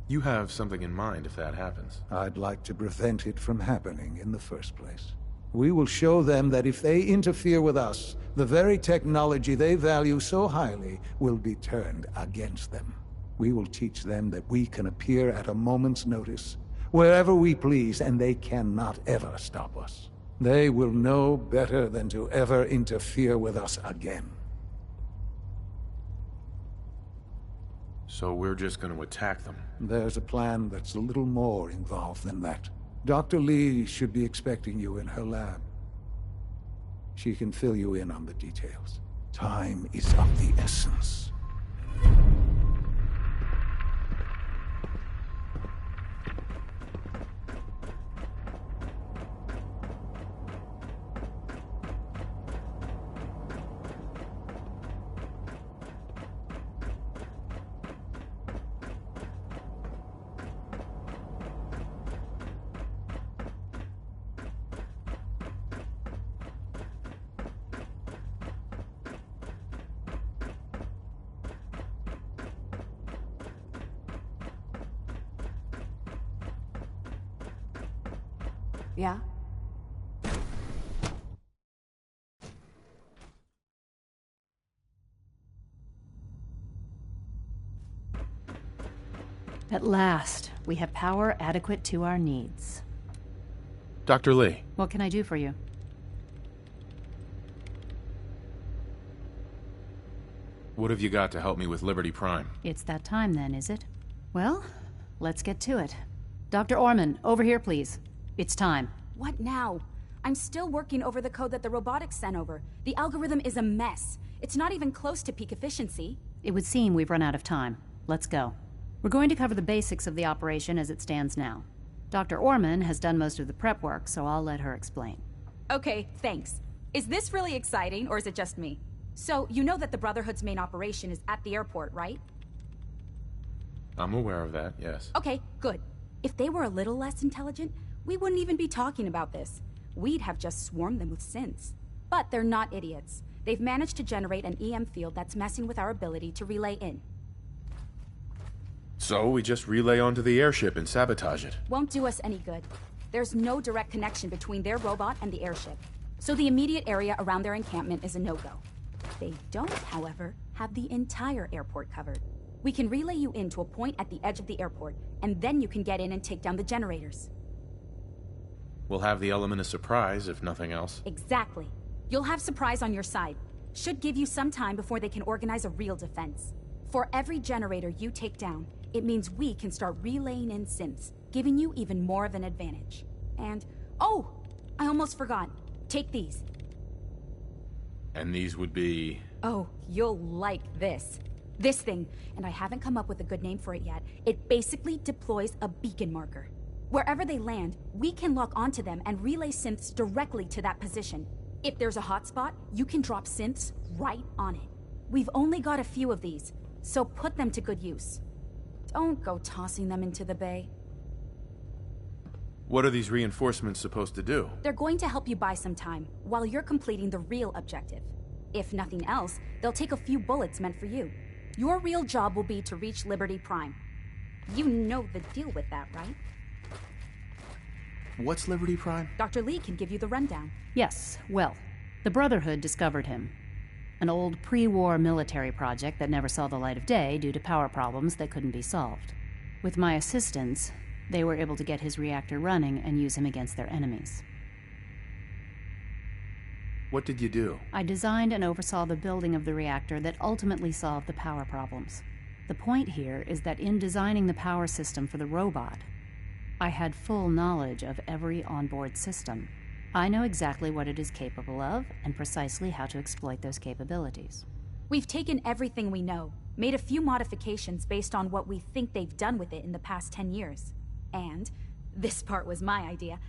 You have something in mind if that happens. I'd like to prevent it from happening in the first place. We will show them that if they interfere with us, the very technology they value so highly will be turned against them. We will teach them that we can appear at a moment's notice, wherever we please, and they cannot ever stop us. They will know better than to ever interfere with us again. So we're just going to attack them? There's a plan that's a little more involved than that. Dr. Lee should be expecting you in her lab. She can fill you in on the details. Time is of the essence. Yeah? At last, we have power adequate to our needs. Dr. Lee. What can I do for you? What have you got to help me with Liberty Prime? It's that time then, is it? Well, let's get to it. Dr. Orman, over here, please. It's time. What now? I'm still working over the code that the robotics sent over. The algorithm is a mess. It's not even close to peak efficiency. It would seem we've run out of time. Let's go. We're going to cover the basics of the operation as it stands now. Dr. Orman has done most of the prep work, so I'll let her explain. Okay, thanks. Is this really exciting, or is it just me? So, you know that the Brotherhood's main operation is at the airport, right? I'm aware of that, yes. Okay, good. If they were a little less intelligent, we wouldn't even be talking about this. We'd have just swarmed them with synths. But they're not idiots. They've managed to generate an EM field that's messing with our ability to relay in. So we just relay onto the airship and sabotage it. Won't do us any good. There's no direct connection between their robot and the airship. So the immediate area around their encampment is a no-go. They don't, however, have the entire airport covered. We can relay you in to a point at the edge of the airport, and then you can get in and take down the generators. We'll have the element of surprise, if nothing else. Exactly. You'll have surprise on your side. Should give you some time before they can organize a real defense. For every generator you take down, it means we can start relaying in synths, giving you even more of an advantage. And, oh, I almost forgot. Take these. And these would be... Oh, you'll like this. This thing, and I haven't come up with a good name for it yet, it basically deploys a beacon marker. Wherever they land, we can lock onto them and relay synths directly to that position. If there's a hotspot, you can drop synths right on it. We've only got a few of these, so put them to good use. Don't go tossing them into the bay. What are these reinforcements supposed to do? They're going to help you buy some time, while you're completing the real objective. If nothing else, they'll take a few bullets meant for you. Your real job will be to reach Liberty Prime. You know the deal with that, right? What's Liberty Prime? Dr. Lee can give you the rundown. Yes, well, the Brotherhood discovered him. An old pre-war military project that never saw the light of day due to power problems that couldn't be solved. With my assistance, They were able to get his reactor running and use him against their enemies. What did you do? I designed and oversaw the building of the reactor that ultimately solved the power problems. The point here is that in designing the power system for the robot, I had full knowledge of every onboard system. I know exactly what it is capable of and precisely how to exploit those capabilities. We've taken everything we know, made a few modifications based on what we think they've done with it in the past 10 years. And, this part was my idea,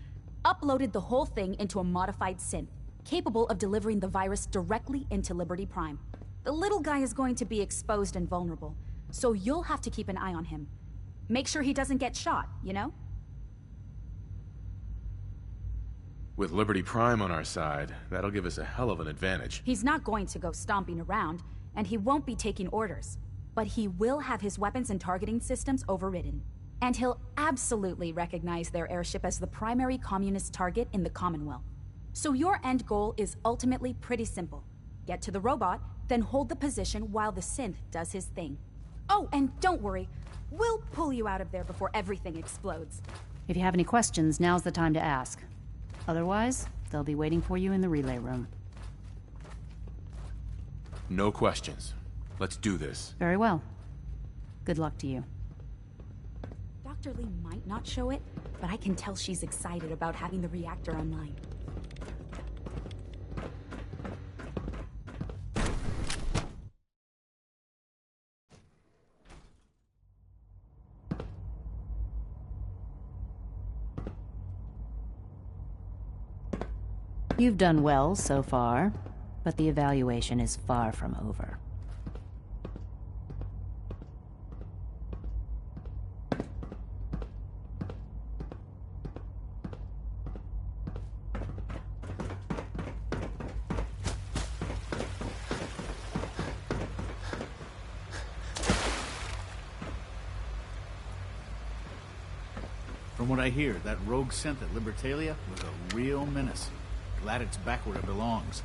uploaded the whole thing into a modified synth, capable of delivering the virus directly into Liberty Prime. The little guy is going to be exposed and vulnerable, so you'll have to keep an eye on him. Make sure he doesn't get shot, you know? With Liberty Prime on our side, that'll give us a hell of an advantage. He's not going to go stomping around, and he won't be taking orders. But he will have his weapons and targeting systems overridden. And he'll absolutely recognize their airship as the primary communist target in the Commonwealth. So your end goal is ultimately pretty simple. Get to the robot, then hold the position while the synth does his thing. Oh, and don't worry. We'll pull you out of there before everything explodes. If you have any questions, now's the time to ask. Otherwise, they'll be waiting for you in the relay room. No questions. Let's do this. Very well. Good luck to you. Dr. Lee might not show it, but I can tell she's excited about having the reactor online. You've done well so far, but the evaluation is far from over. From what I hear, that rogue synth at Libertalia was a real menace. Glad it's back where it belongs.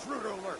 Intruder alert!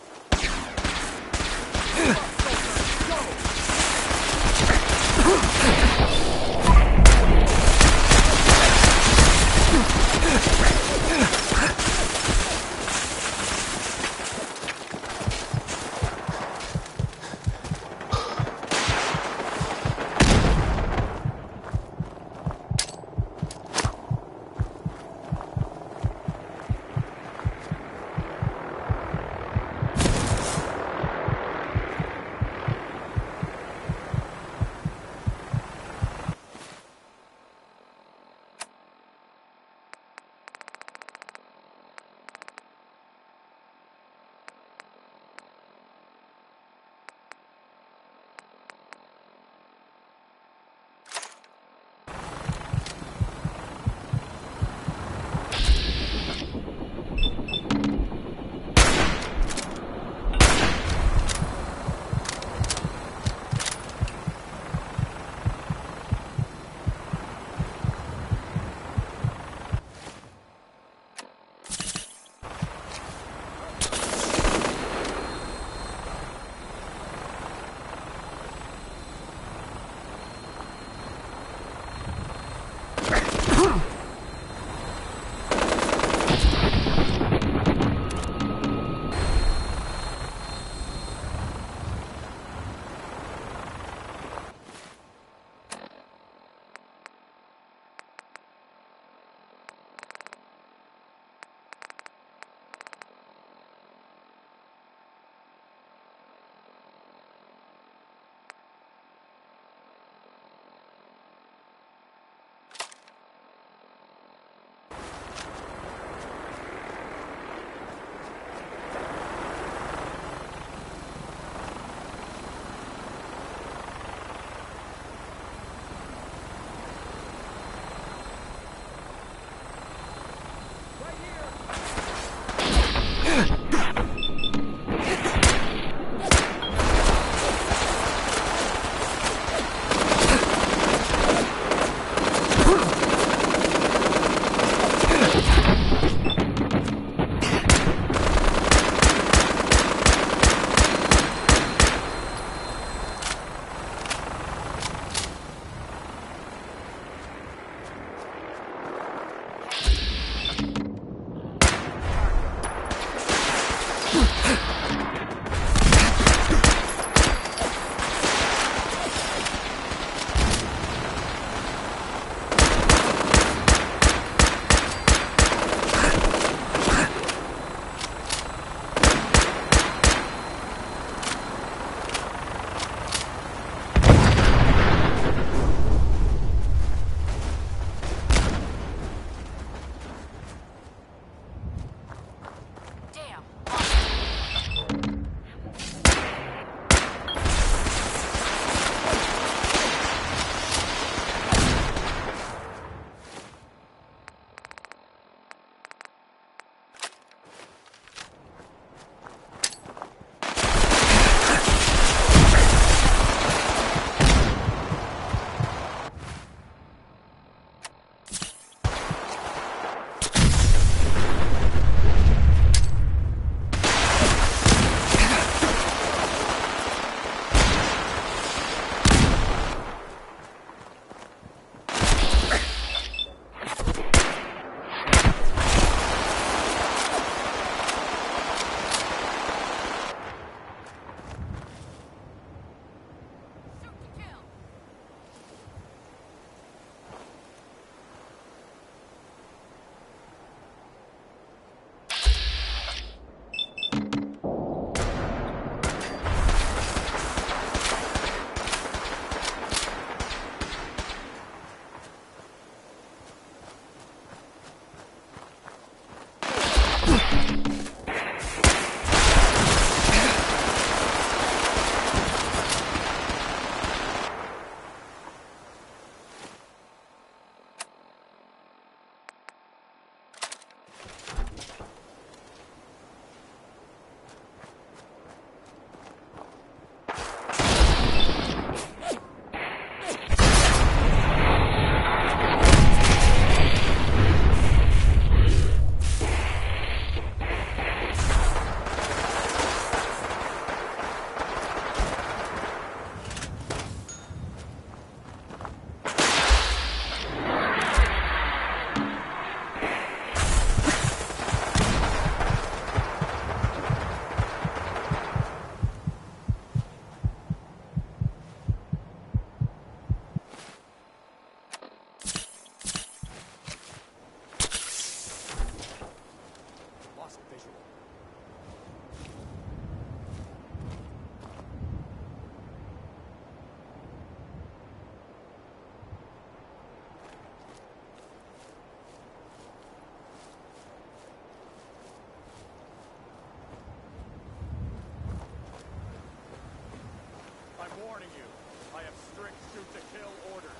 warning you. I have strict shoot-to-kill orders.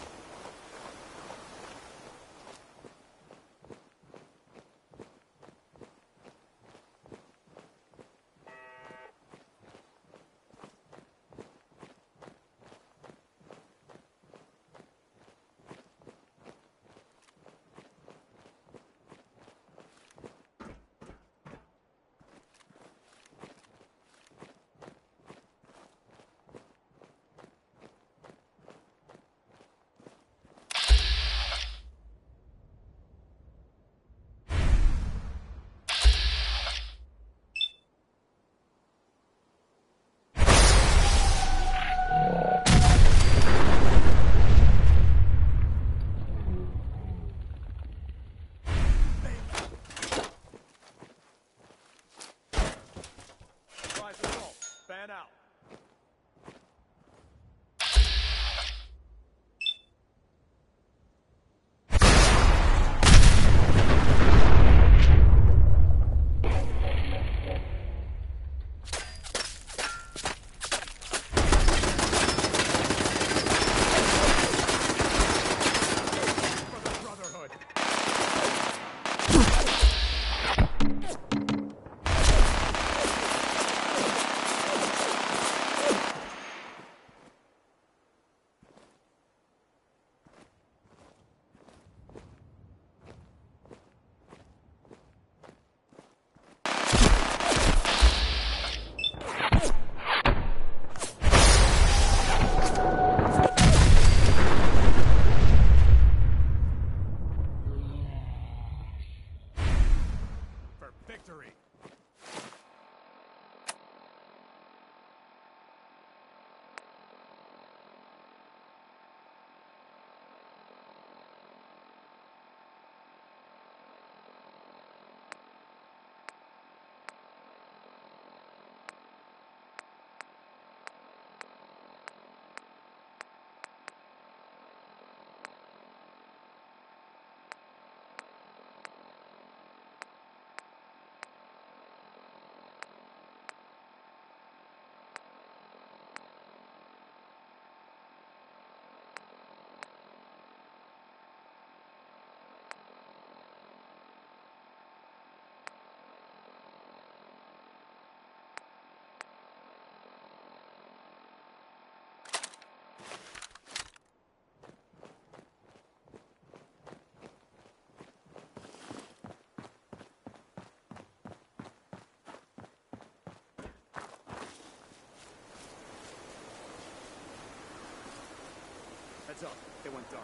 Fan out. Victory! Heads up, it went dark.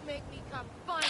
make me come find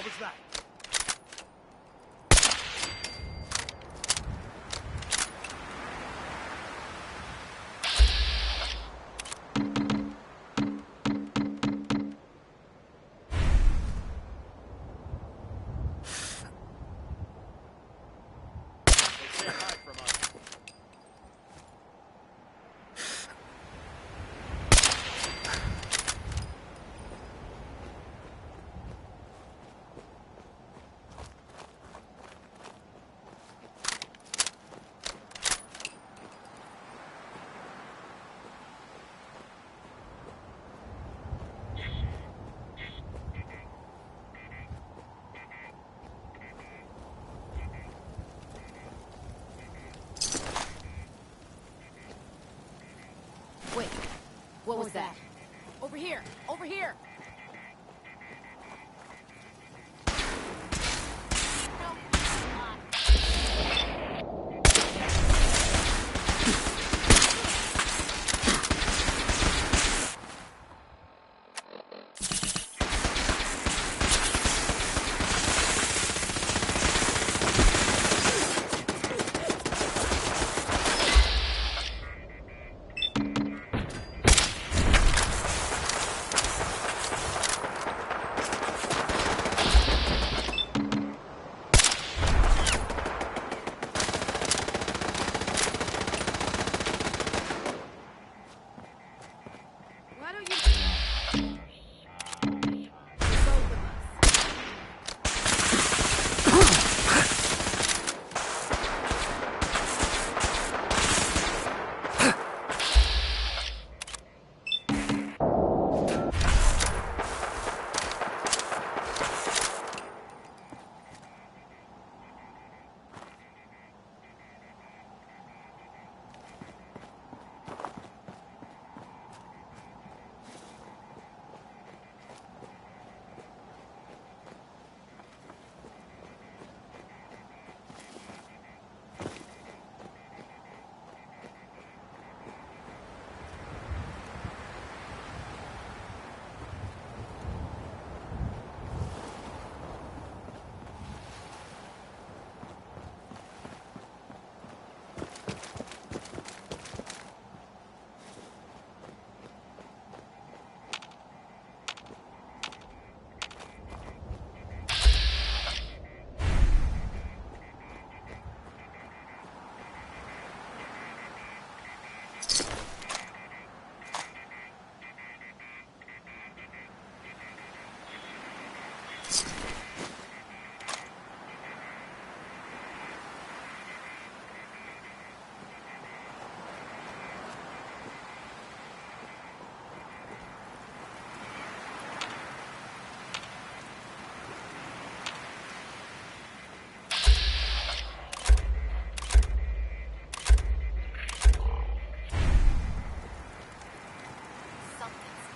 What was that? Wait, what was that? Over here! Over here!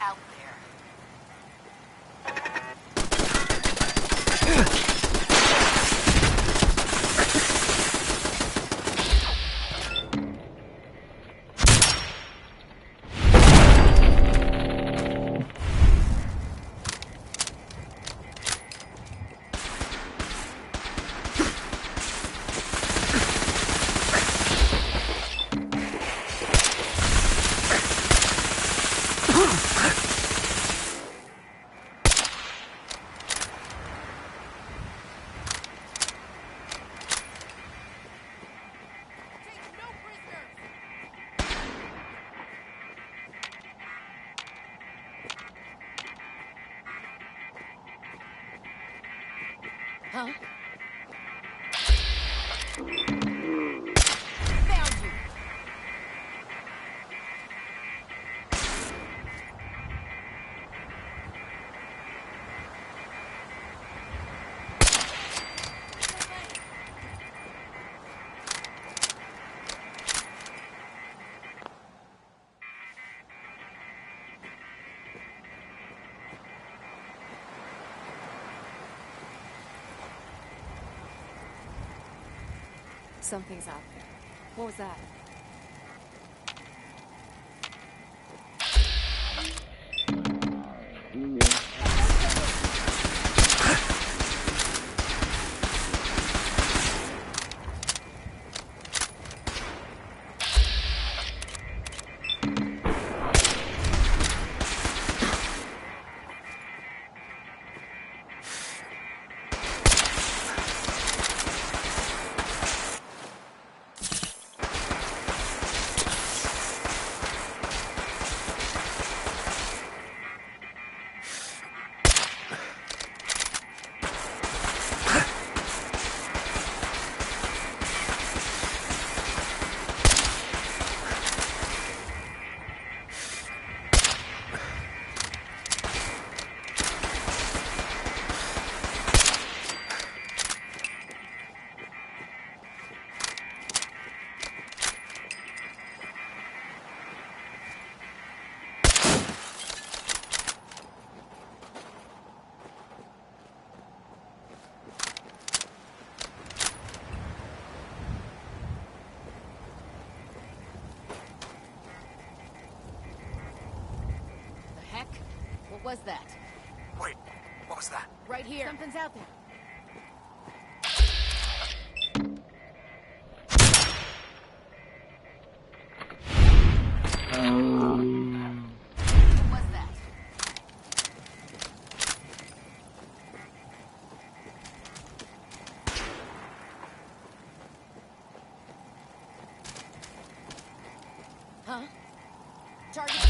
out there. Huh? Found you! Something's out there. What was that? Heck? What was that? Wait, what was that? Right here. Something's out there. What was that? Huh? Target.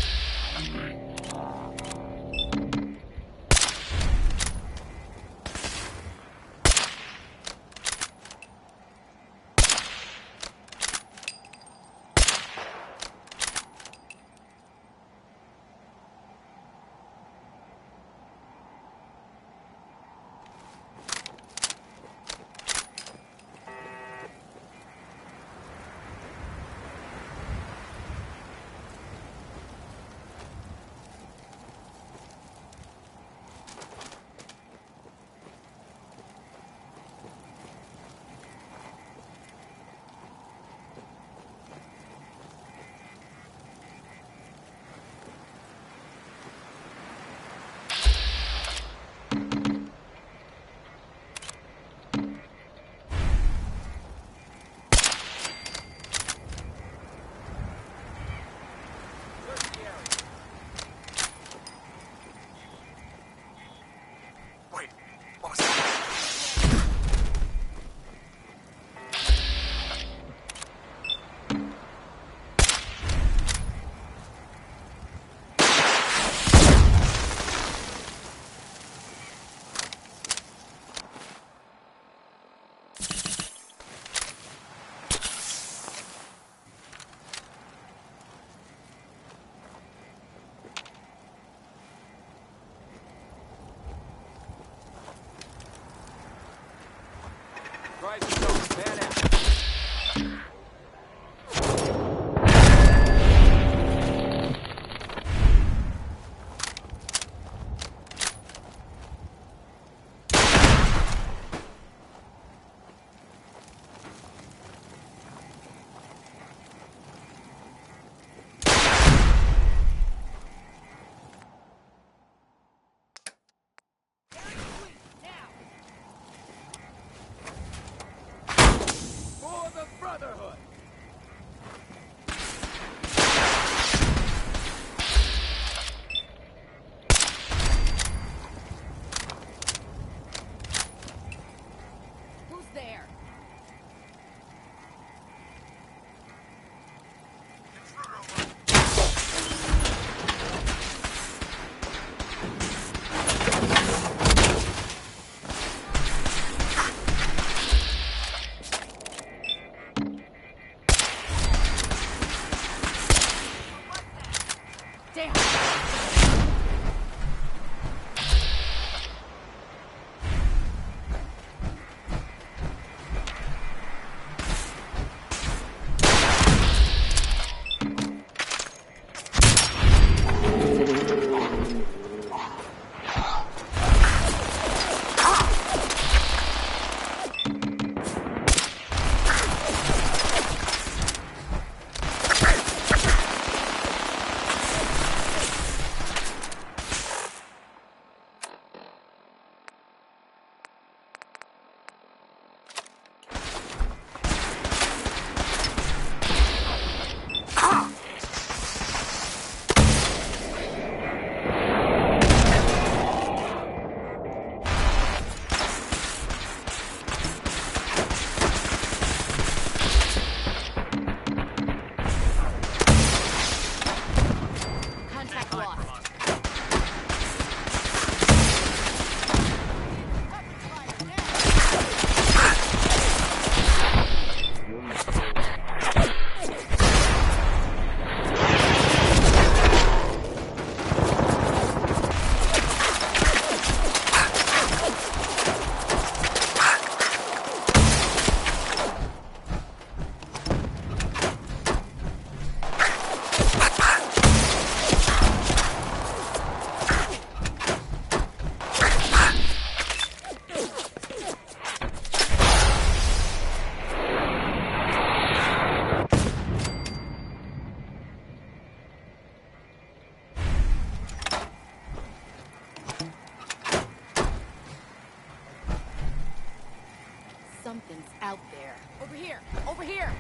out there. Over here! Over here!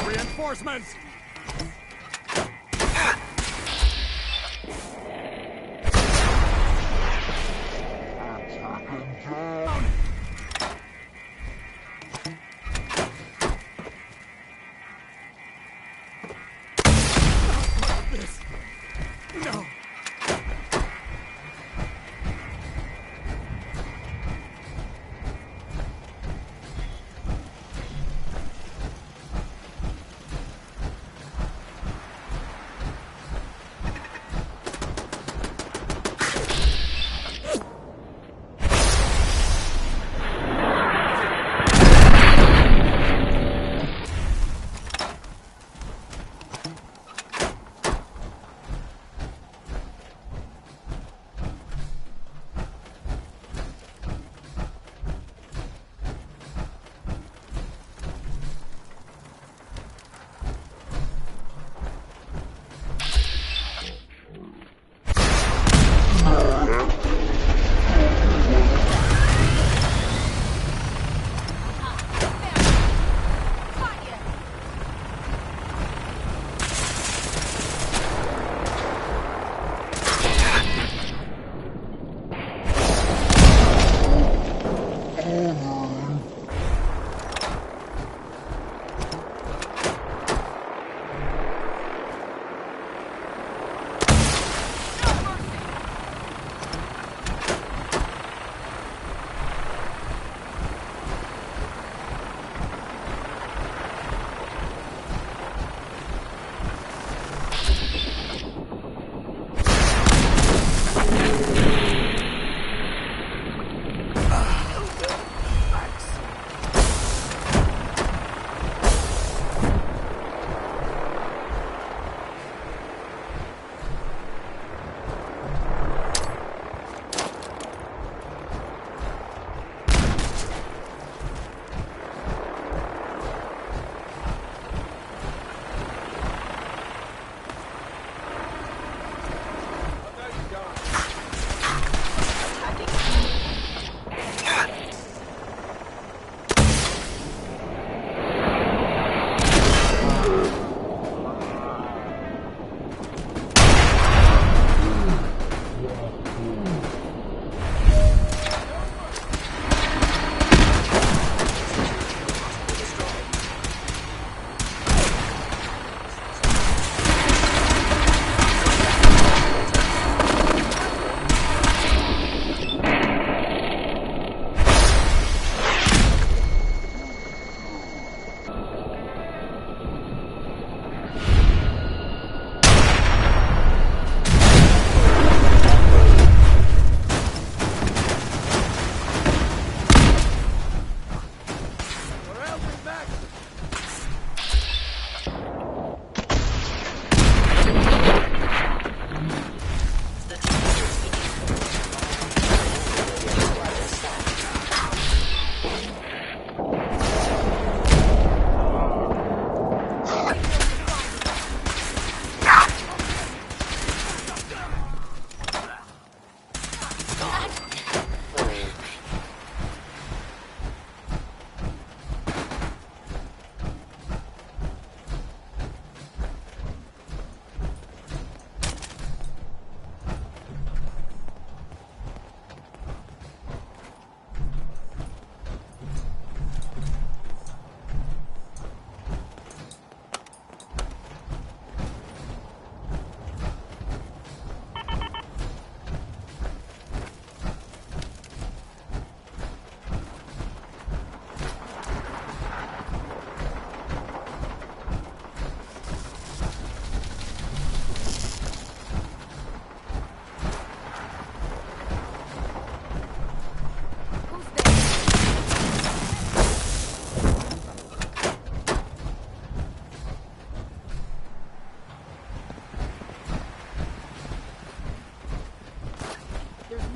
Reinforcements! This. No.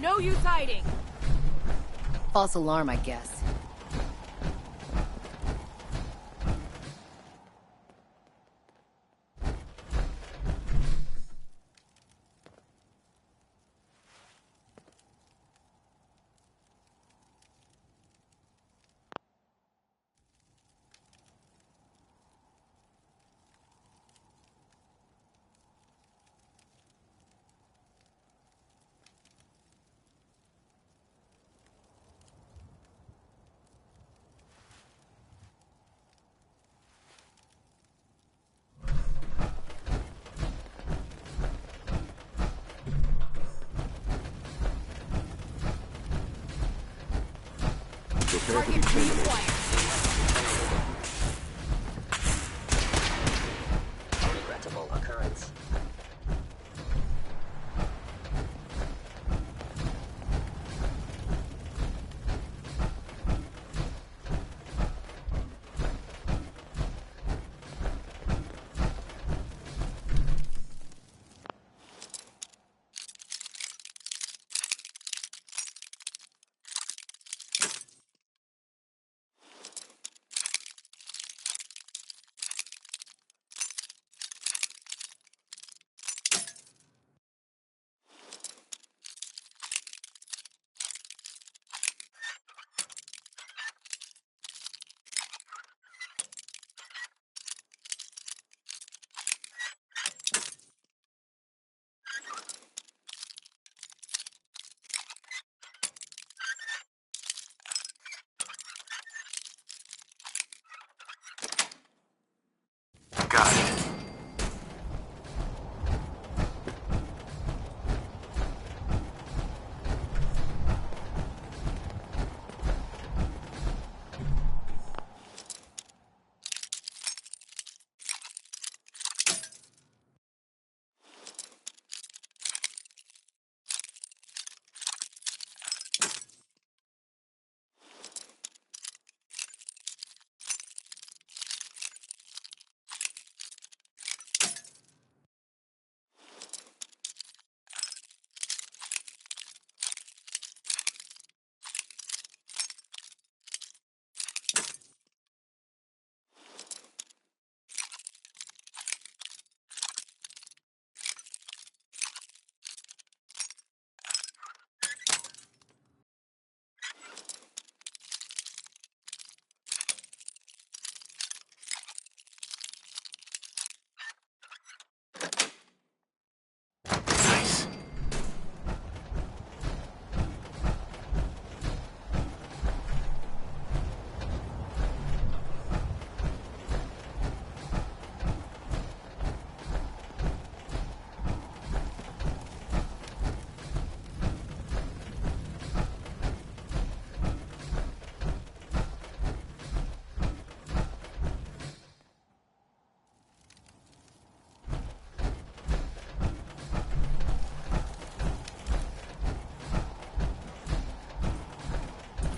No use hiding. False alarm, I guess. Target reacquired. Regrettable occurrence. Got it. Nice.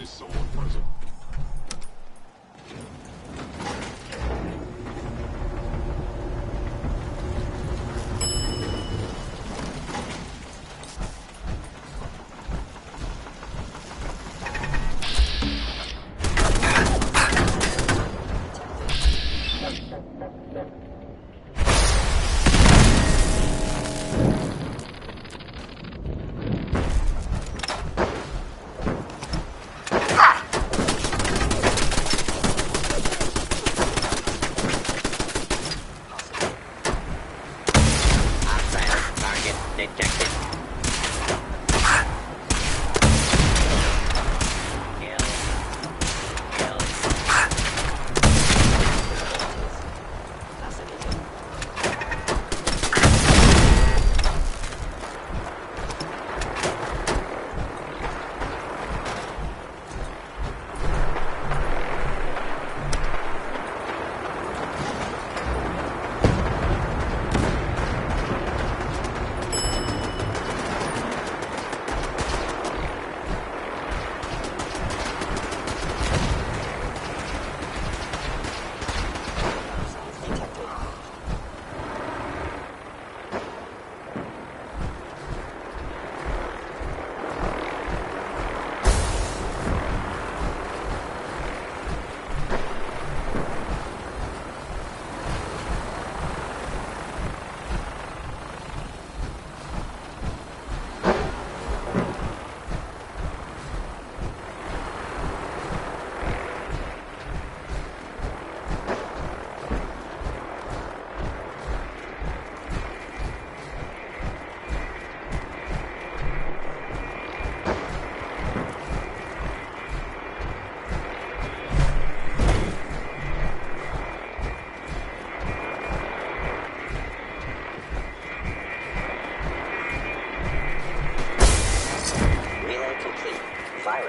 Is someone present? Target detected.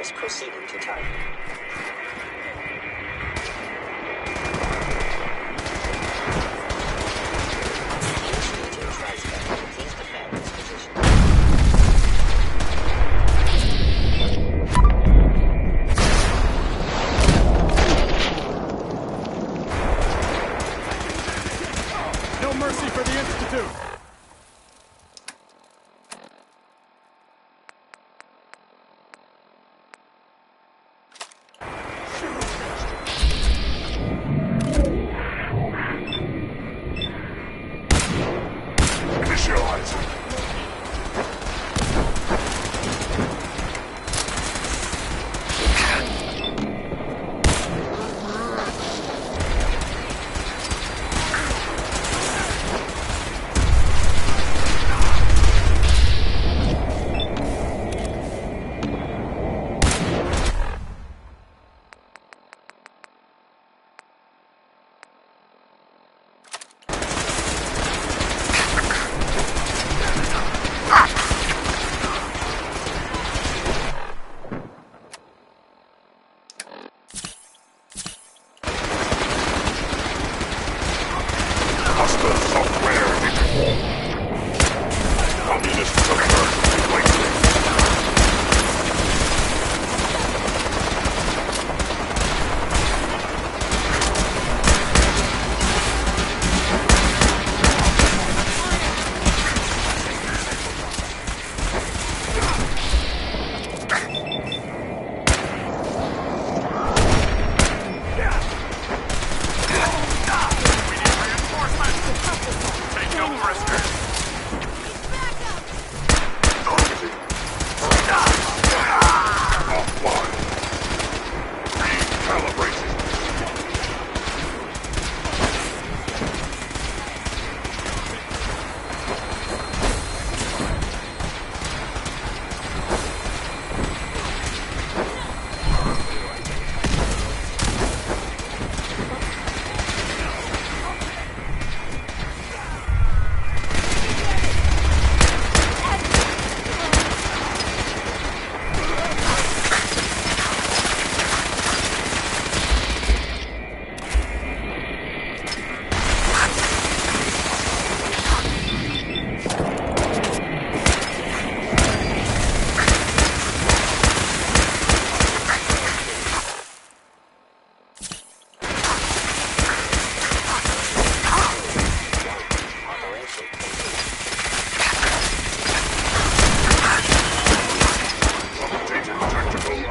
is proceeding to target. Initiating transfer. Please defend this position. No mercy for the Institute!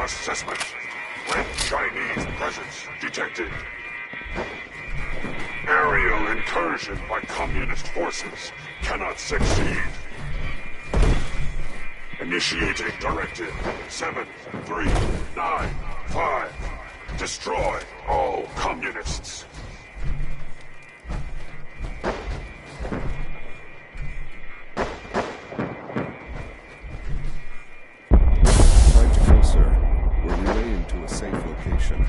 Assessment. Red Chinese presence detected. Aerial incursion by communist forces cannot succeed. Initiating directive 7395. Destroy all communists. Time to go, sir. We're relaying to a safe location.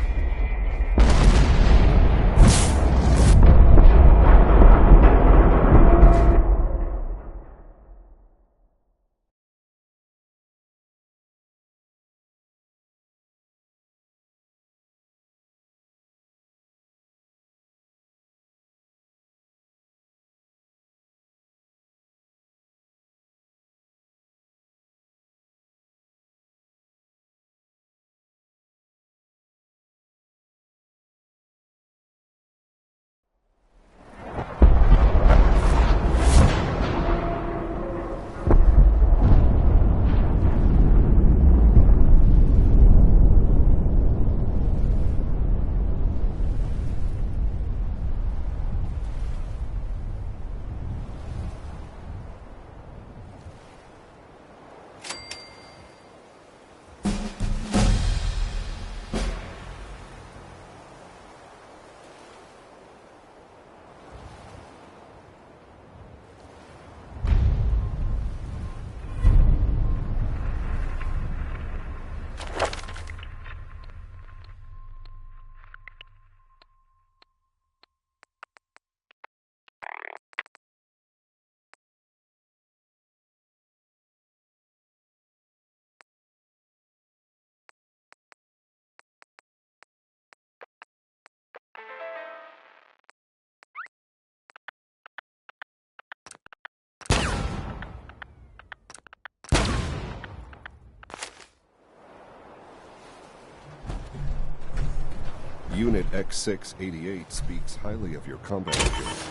Unit X688 speaks highly of your combat skills.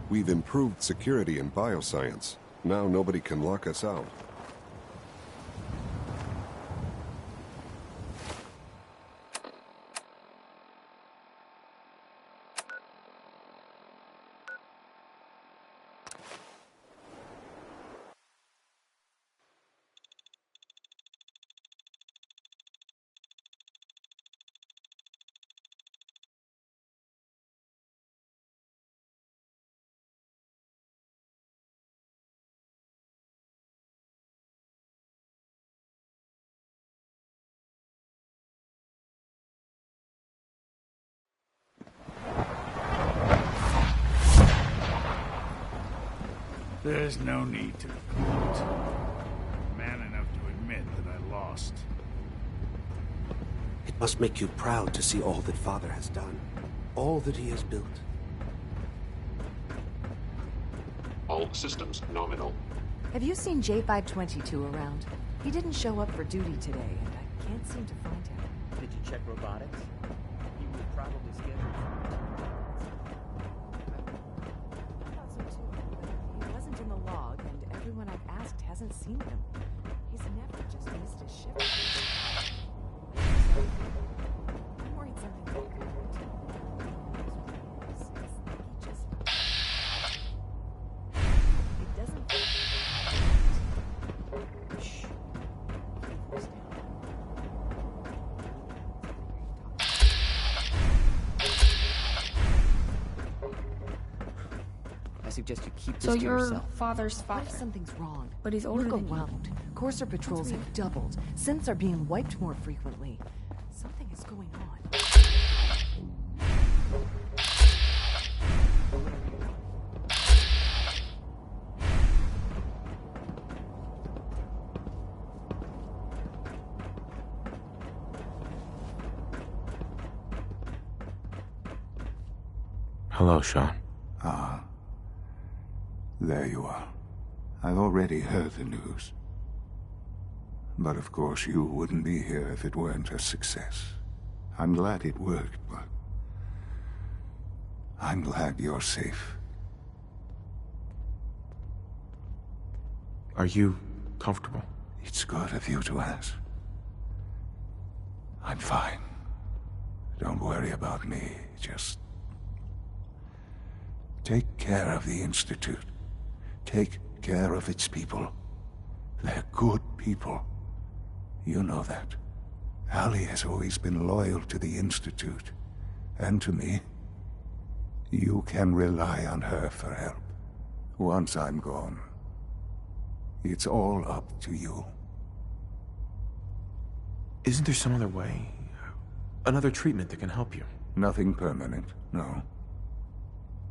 We've improved security in bioscience. Now nobody can lock us out. There's no need to gloat. I'm man enough to admit that I lost. It must make you proud to see all that Father has done. All that he has built. All systems nominal. Have you seen J522 around? He didn't show up for duty today, and I can't seem to find him. Did you check robotics? He was probably scheduled for... I thought so too. He wasn't in the log, and everyone I've asked hasn't seen him. He's never just missed his shift. I'm worried something could happen. It doesn't... Shh. I suggest you keep this So to your yourself. father's father. What if something's wrong? But he's older Look than you. around. Courser patrols have doubled. Synths are being wiped more frequently. Something is going on. Hello, Sean. Ah. There you are. I've already heard the news. But of course you wouldn't be here if it weren't a success. I'm glad it worked, but... I'm glad you're safe. Are you comfortable? It's good of you to ask. I'm fine. Don't worry about me, just... take care of the Institute. Take care of its people. They're good people. You know that. Allie has always been loyal to the Institute. And to me. You can rely on her for help. Once I'm gone, it's all up to you. Isn't there some other way? Another treatment that can help you? Nothing permanent, no.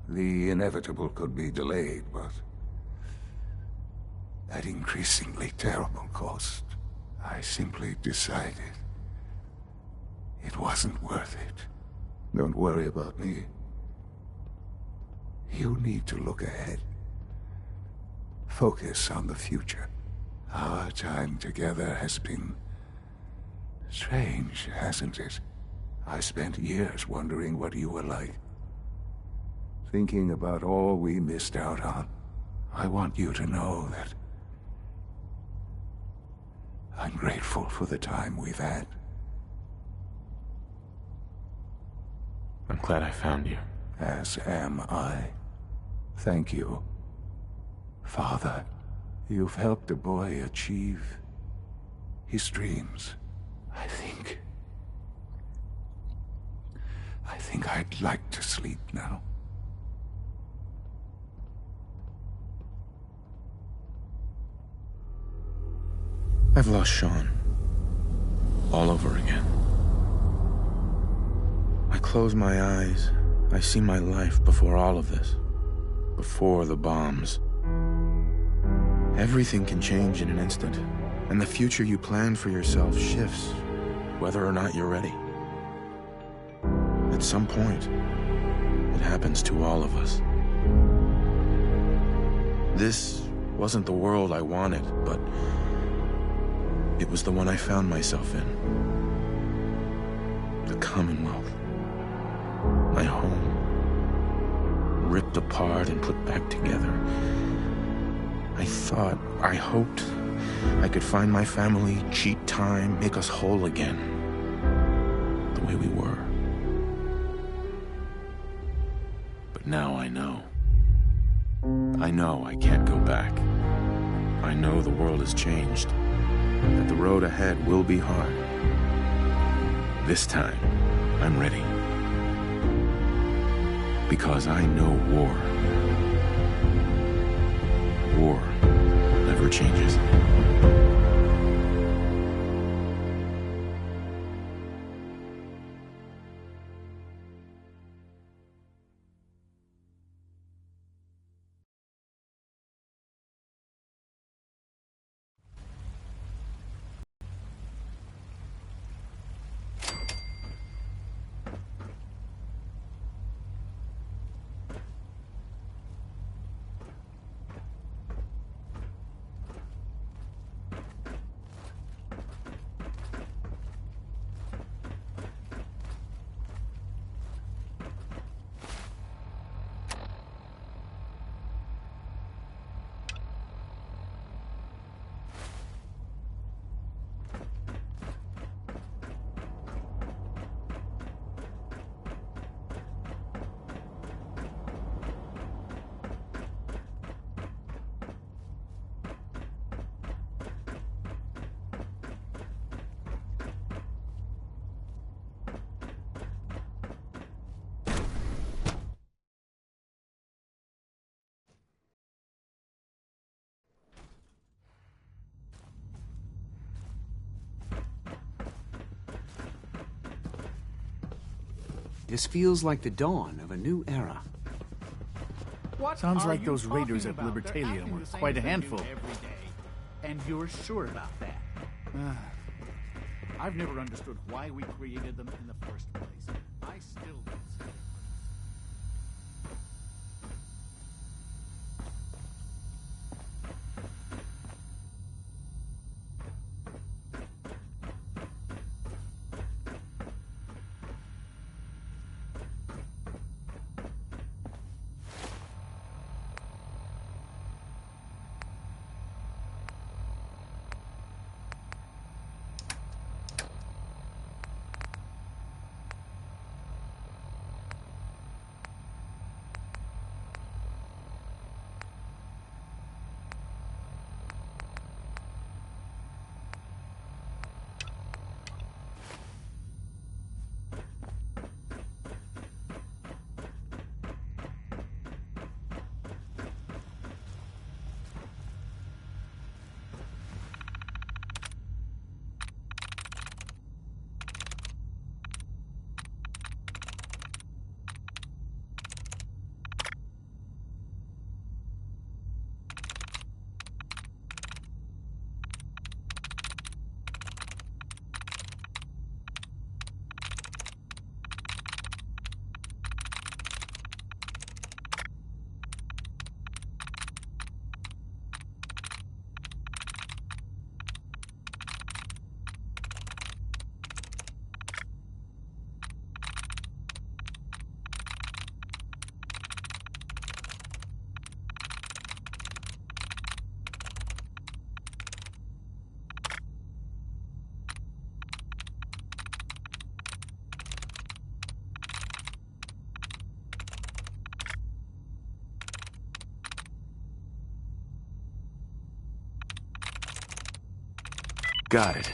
The inevitable could be delayed, but... at increasingly terrible cost, I simply decided it wasn't worth it. Don't worry about me. You need to look ahead. Focus on the future. Our time together has been strange, hasn't it? I spent years wondering what you were like. Thinking about all we missed out on. I want you to know that I'm grateful for the time we've had. I'm glad I found you. As am I. Thank you. Father, you've helped a boy achieve his dreams. I think I'd like to sleep now. I've lost Sean. All over again. I close my eyes. I see my life before all of this. Before the bombs. Everything can change in an instant. And the future you plan for yourself shifts, whether or not you're ready. At some point, it happens to all of us. This wasn't the world I wanted, but it was the one I found myself in. The Commonwealth. My home. Ripped apart and put back together. I hoped I could find my family, cheat time, make us whole again. The way we were. But now I know. I know I can't go back. I know the world has changed. That the road ahead will be hard. This time, I'm ready. Because I know war. War never changes. This feels like the dawn of a new era. Sounds like those raiders at Libertalia were quite a handful. And you're sure about that? I've never understood why we created them in the first place. I still don't see it. Got it.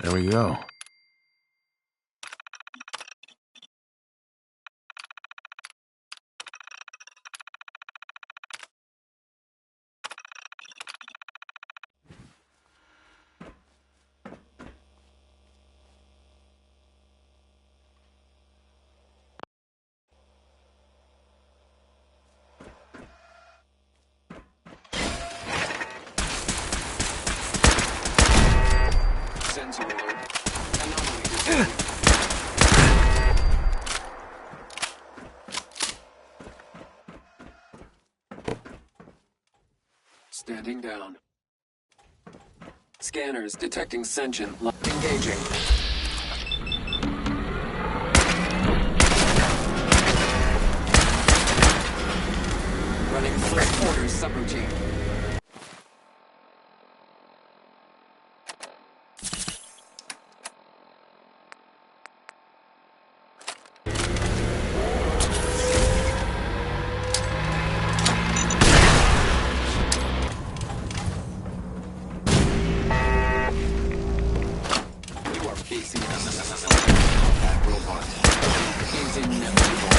There we go. Sensor alert. Anomaly detected. Standing down. Scanners detecting sentient life. Engaging. Running close quarters subroutine. You are facing that robot. Is inevitable.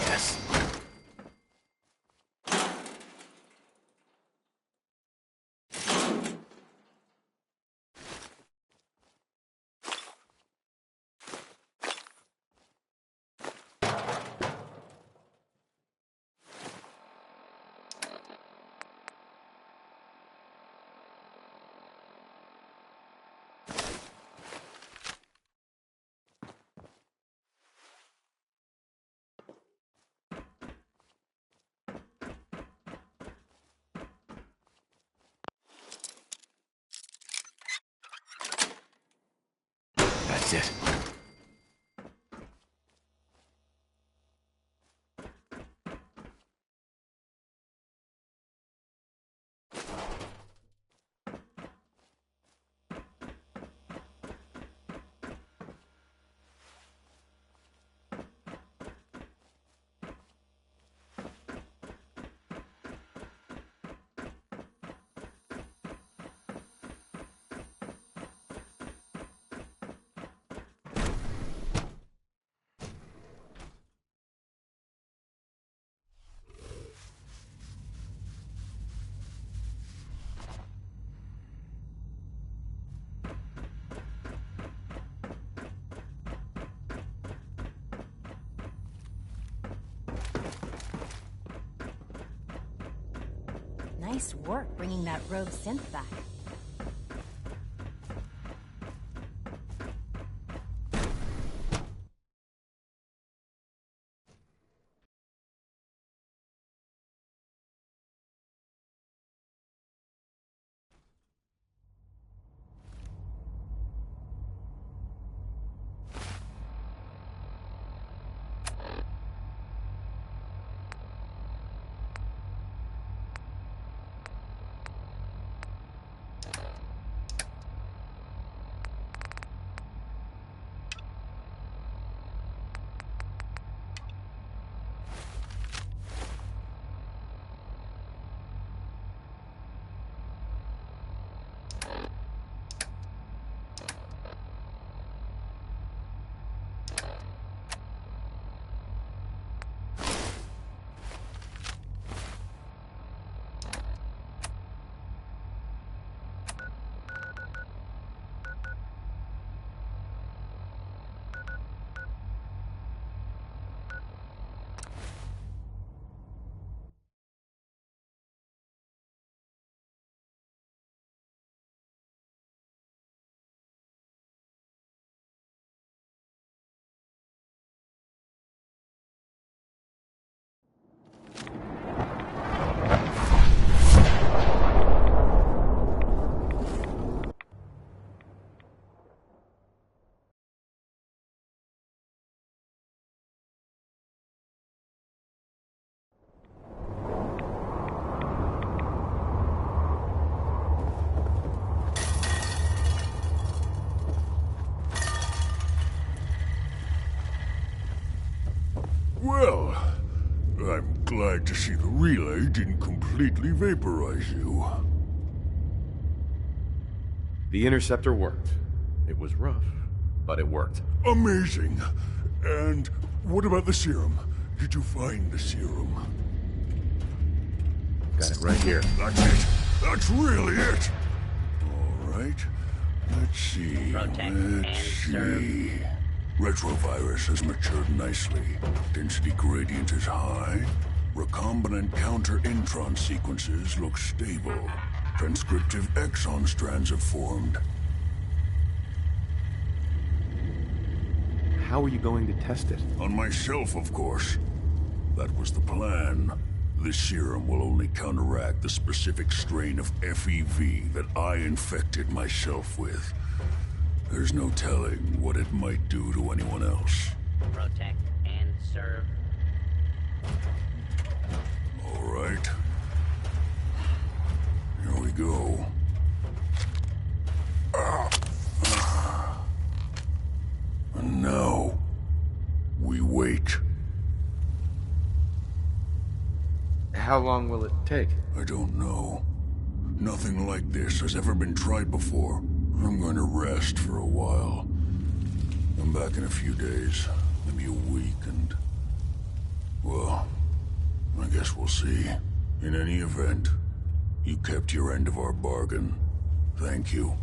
Yes. That's it. Nice work bringing that rogue synth back. to see the relay didn't completely vaporize you. The interceptor worked. It was rough, but it worked. Amazing. And what about the serum? Did you find the serum? Got it right here. That's it. That's really it. All right. Let's see. Let's see. Retrovirus has matured nicely. Density gradient is high. Recombinant counter-intron sequences look stable. Transcriptive exon strands have formed. How are you going to test it? On myself, of course. That was the plan. This serum will only counteract the specific strain of FEV that I infected myself with. There's no telling what it might do to anyone else. Protect and serve. All right. Here we go. And now, we wait. How long will it take? I don't know. Nothing like this has ever been tried before. I'm going to rest for a while. I'm back in a few days, maybe a week, and... well, I guess we'll see. In any event, you kept your end of our bargain. Thank you.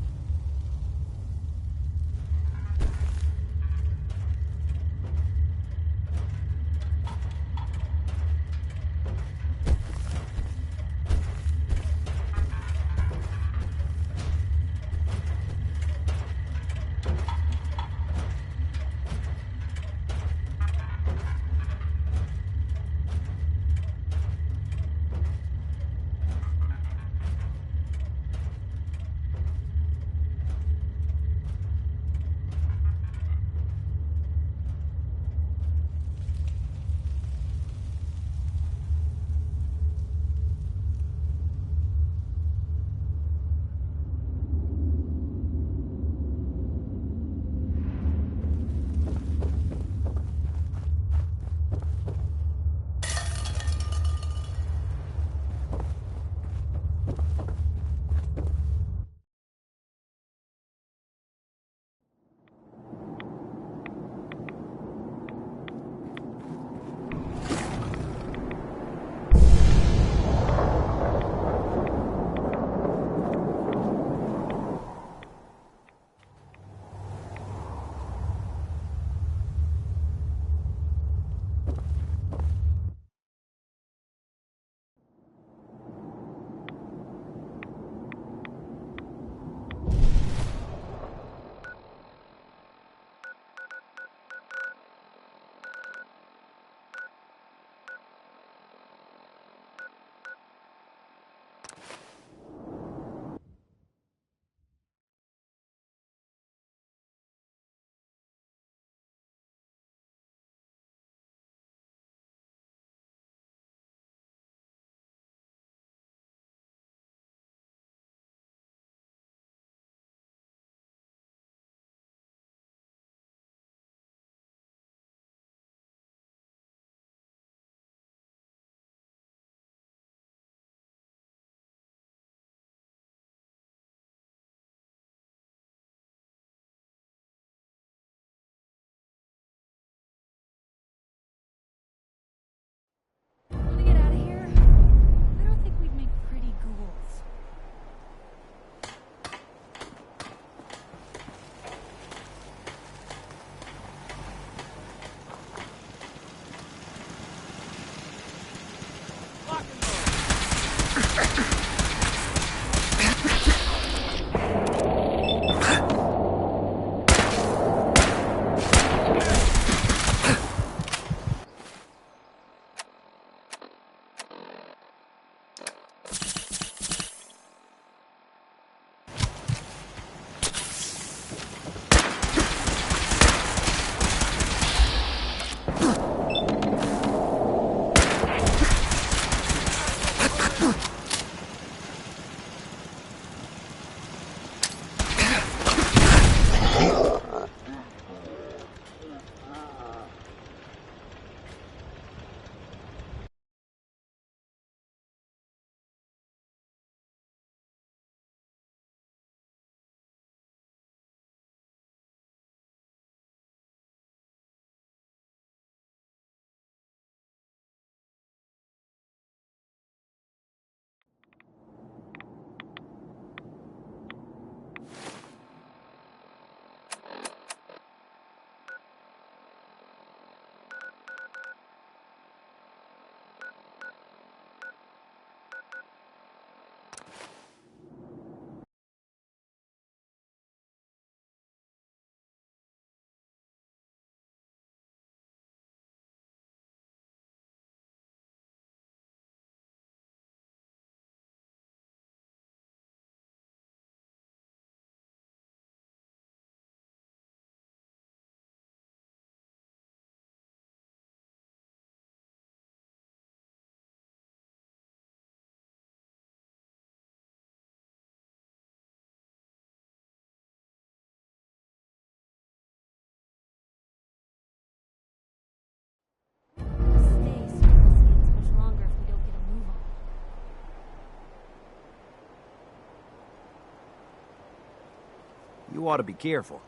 You ought to be careful.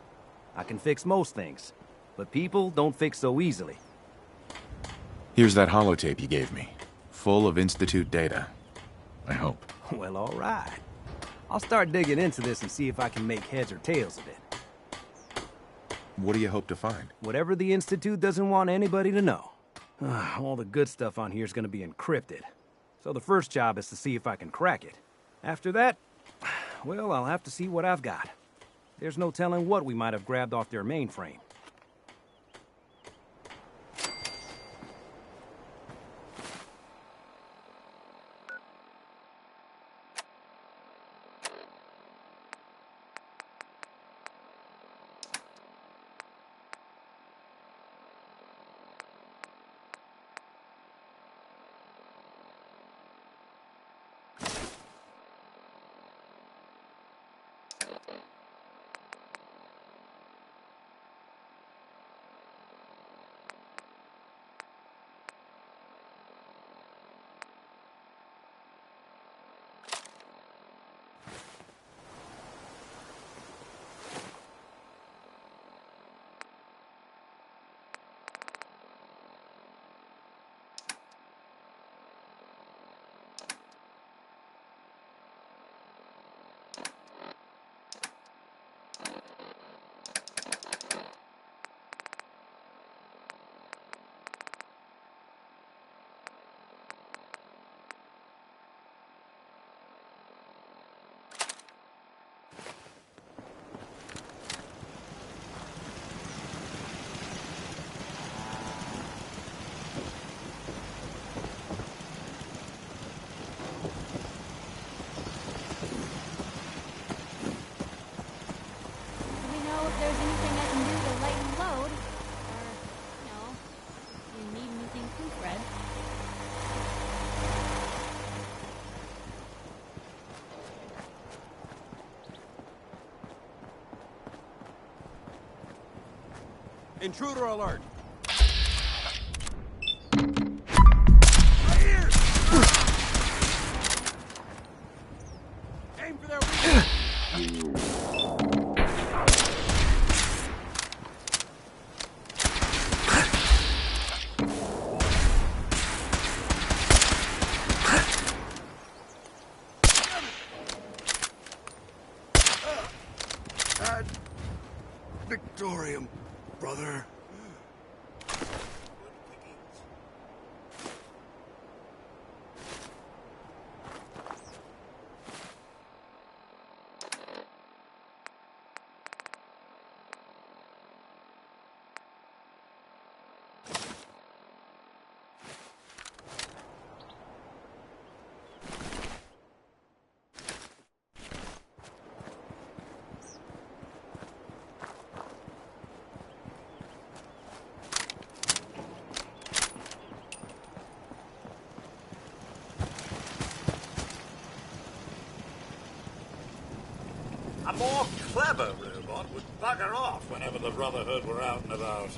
I can fix most things, but people don't fix so easily. Here's that holotape you gave me, full of Institute data. I hope. Well, all right. I'll start digging into this and see if I can make heads or tails of it. What do you hope to find? Whatever the Institute doesn't want anybody to know. All the good stuff on here is going to be encrypted. So the first job is to see if I can crack it. After that, well, I'll have to see what I've got. There's no telling what we might have grabbed off their mainframe. Intruder alert! Aim for their Ad Victorium, brother. A more clever robot would bugger off whenever the Brotherhood were out and about.